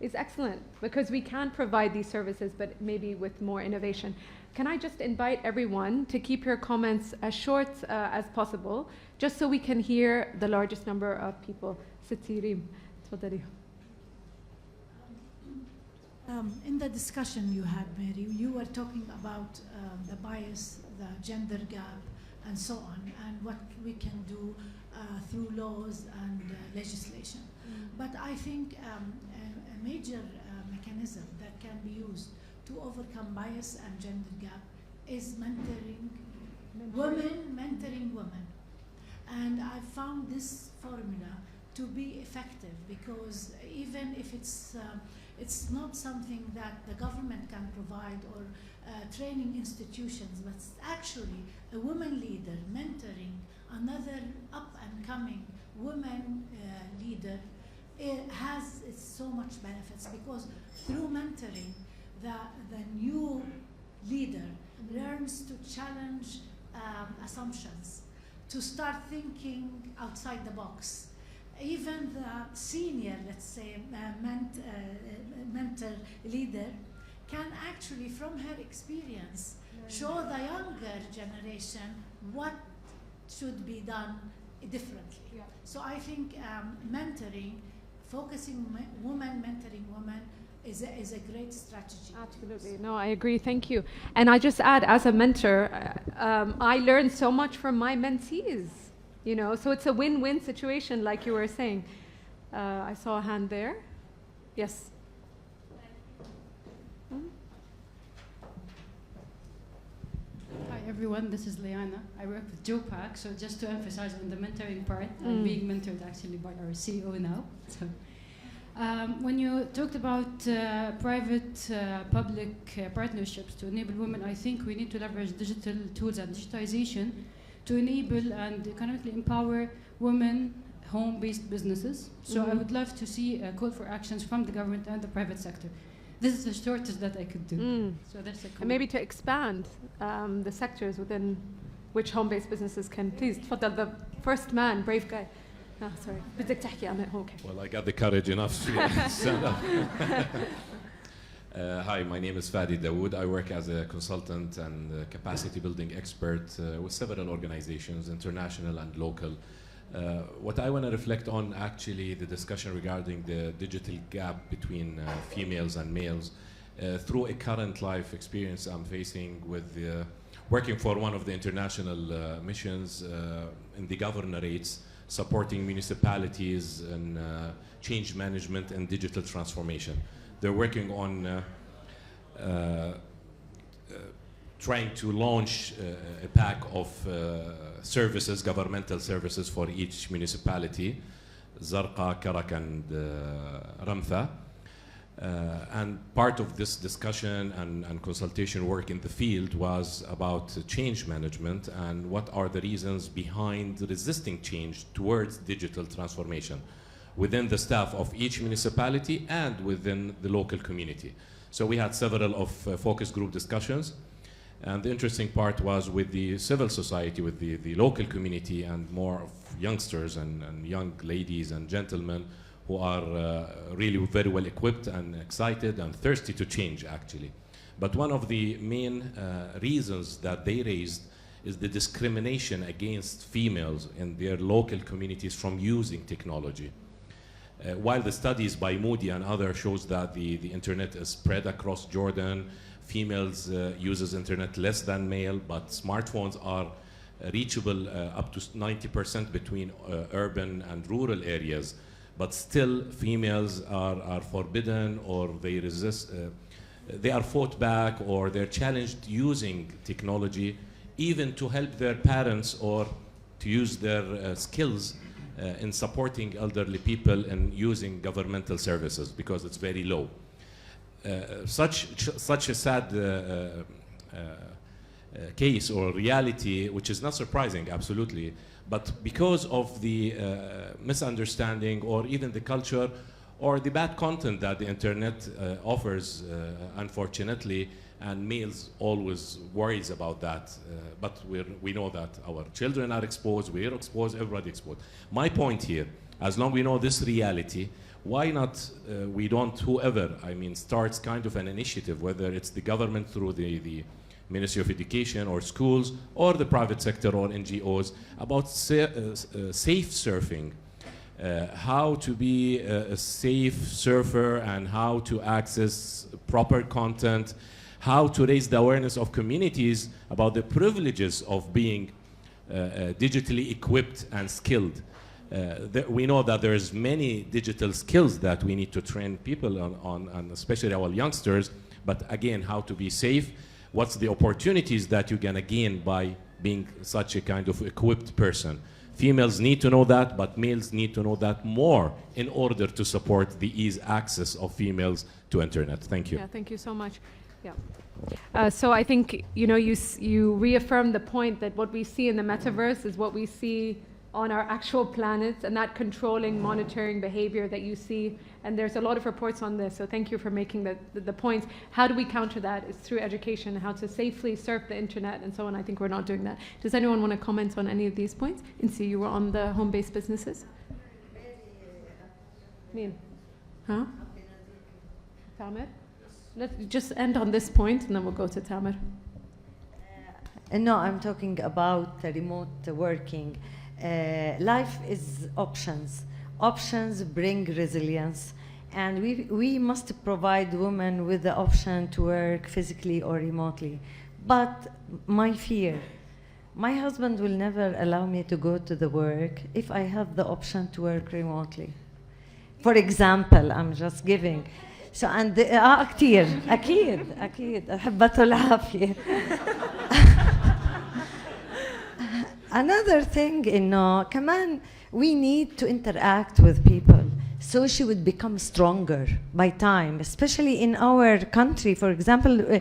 H: is excellent, because we can provide these services, but maybe with more innovation. Can I just invite everyone to keep your comments as short as possible, just so we can hear the largest number of people. Sitti Reem, tfadali.
C: In the discussion you had, Mary, you were talking about the bias, the gender gap, and so on, and what we can do through laws and legislation. But I think a major mechanism that can be used to overcome bias and gender gap is mentoring women. And I found this formula to be effective, because even if it's not something that the government can provide or training institutions, but it's actually a woman leader mentoring another up-and-coming woman leader. It has so much benefits, because through mentoring, the new leader learns to challenge assumptions, to start thinking outside the box. Even the senior, let's say, mentor leader can actually, from her experience, show the younger generation what should be done differently.
H: Yeah.
C: So I think mentoring, focusing women, mentoring women, is a great strategy.
H: Absolutely. No, I agree. Thank you. And I just add, as a mentor, I learned so much from my mentees. So it's a win-win situation, like you were saying. I saw a hand there. Yes.
V: Hi everyone, this is Liana. I work with JoPACC, so just to emphasize on the mentoring part, I'm being mentored actually by our CEO now. So, when you talked about private-public partnerships to enable women, I think we need to leverage digital tools and digitization to enable and economically empower women home-based businesses. So I would love to see a call for actions from the government and the private sector. This is the shortest that I could do. So that's a
H: and maybe to expand the sectors within which home-based businesses can. Please, تفضل, the first man, brave guy. Oh, sorry. بدك تحكي عن okay.
W: Well, I got the courage enough to stand up. Hi, my name is Fadi Dawood. I work as a consultant and capacity building expert with several organizations, international and local. What I want to reflect on, actually, the discussion regarding the digital gap between females and males through a current life experience I'm facing with working for one of the international missions in the governorates supporting municipalities and change management and digital transformation. They're working on trying to launch a pack of services, governmental services for each municipality, Zarqa, Karak, and Ramtha. And part of this discussion and consultation work in the field was about change management and what are the reasons behind resisting change towards digital transformation within the staff of each municipality and within the local community. So we had several of focus group discussions. And the interesting part was with the civil society, with the local community, and more of youngsters and young ladies and gentlemen who are really very well equipped and excited and thirsty to change, actually. But one of the main reasons that they raised is the discrimination against females in their local communities from using technology. While the studies by Moody and others shows that the internet is spread across Jordan, females uses internet less than male, but smartphones are reachable up to 90% between urban and rural areas. But still, females are forbidden, or they resist, they are fought back, or they're challenged using technology, even to help their parents or to use their skills in supporting elderly people and using governmental services, because it's very low. Such a sad case or reality, which is not surprising, absolutely, but because of the misunderstanding or even the culture or the bad content that the internet offers, unfortunately, and males always worries about that, but we know that our children are exposed, we're exposed, everybody exposed. My point here, as long as we know this reality, why not we don't, whoever, I mean, starts kind of an initiative, whether it's the government through the Ministry of Education or schools or the private sector or NGOs, about safe surfing, how to be a safe surfer and how to access proper content, how to raise the awareness of communities about the privileges of being digitally equipped and skilled. We know that there's many digital skills that we need to train people on, and especially our youngsters, but again, how to be safe, what's the opportunities that you can gain by being such a kind of equipped person. Females need to know that, but males need to know that more in order to support the ease access of females to internet. Thank you.
H: Yeah, thank you so much. Yeah. So I think, you know, you reaffirm the point that what we see in the metaverse is what we see on our actual planets, and that controlling, monitoring behavior that you see. And there's a lot of reports on this, so thank you for making the points. How do we counter that? It's through education, how to safely surf the internet and so on. I think we're not doing that. Does anyone want to comment on any of these points? Insi, you were on the home-based businesses. Reem? Huh? Tamer? Let's just end on this point and then we'll go to Tamer.
N: No, I'm talking about remote working. Life is options. Options bring resilience, and we must provide women with the option to work physically or remotely. But my fear, my husband will never allow me to go to the work if I have the option to work remotely. For example, I'm just giving. So and كتير أكيد أحبته العافية. Another thing, كمان we need to interact with people so she would become stronger by time, especially in our country. For example,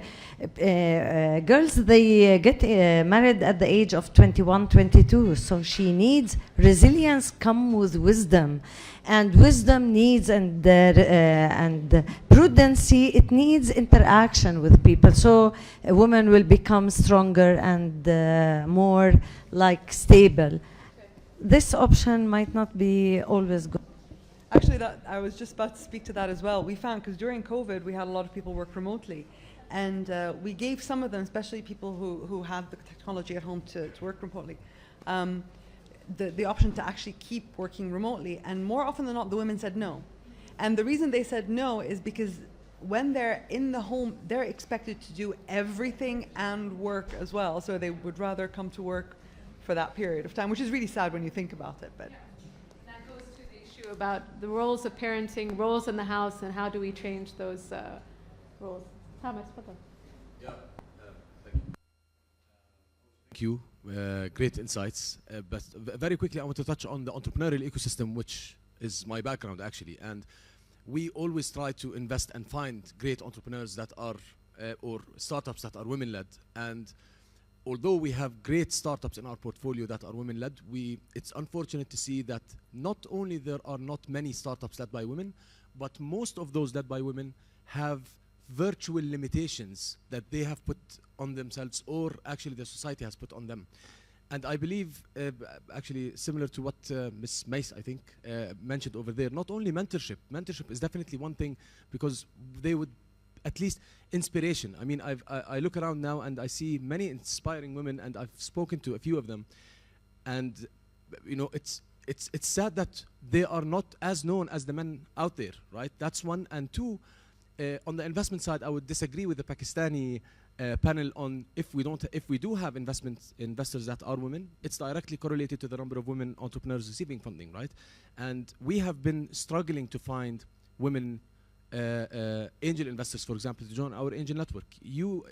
N: girls, they get married at the age of 21, 22, so she needs resilience come with wisdom, and wisdom needs and prudency, it needs interaction with people, so a woman will become stronger and more like stable. This option might not be always good.
Q: Actually, I was just about to speak to that as well. We found, because during COVID, we had a lot of people work remotely. And we gave some of them, especially people who have the technology at home to work remotely, the option to actually keep working remotely. And more often than not, the women said no. And the reason they said no is because when they're in the home, they're expected to do everything and work as well. So they would rather come to work for that period of time, which is really sad when you think about it. But
H: you about the roles of parenting, roles in the house, and how do we change those roles. Thomas,
A: yeah, thank you. Great insights. But very quickly, I want to touch on the entrepreneurial ecosystem, which is my background actually. And we always try to invest and find great entrepreneurs that are, or startups that are women-led. And although we have great startups in our portfolio that are women-led, it's unfortunate to see that not only there are not many startups led by women, but most of those led by women have virtual limitations that they have put on themselves, or actually the society has put on them. And I believe, actually similar to what Ms. Mace, I think, mentioned over there, not only mentorship. Mentorship is definitely one thing, because they would, at least inspiration. I mean, I look around now and I see many inspiring women, and I've spoken to a few of them. And, you know, it's sad that they are not as known as the men out there, right? That's one. And two, on the investment side, I would disagree with the Pakistani panel on if we do have investors that are women, it's directly correlated to the number of women entrepreneurs receiving funding, right? And we have been struggling to find women angel investors, for example, to join our angel network. You,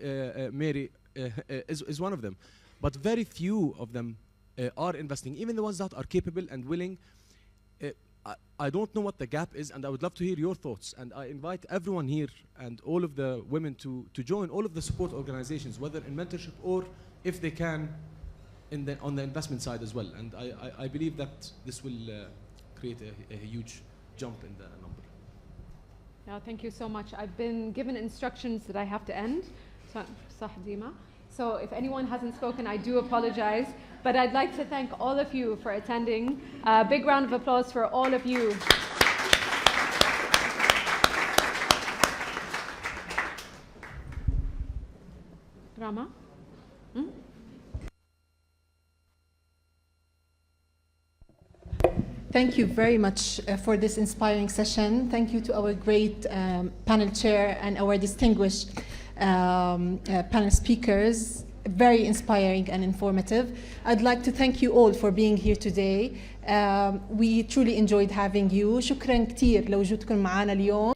A: Mary, is one of them, but very few of them are investing, even the ones that are capable and willing. I don't know what the gap is, and I would love to hear your thoughts. And I invite everyone here and all of the women to join all of the support organizations, whether in mentorship or, if they can, on the investment side as well. And I believe that this will create a huge jump in the number.
H: No, thank you so much. I've been given instructions that I have to end. So if anyone hasn't spoken, I do apologize. But I'd like to thank all of you for attending. A big round of applause for all of you. Rama?
D: Thank you very much for this inspiring session. Thank you to our great panel chair and our distinguished panel speakers. Very inspiring and informative. I'd like to thank you all for being here today. We truly enjoyed having you. شكرا كتير لوجودكم معنا اليوم.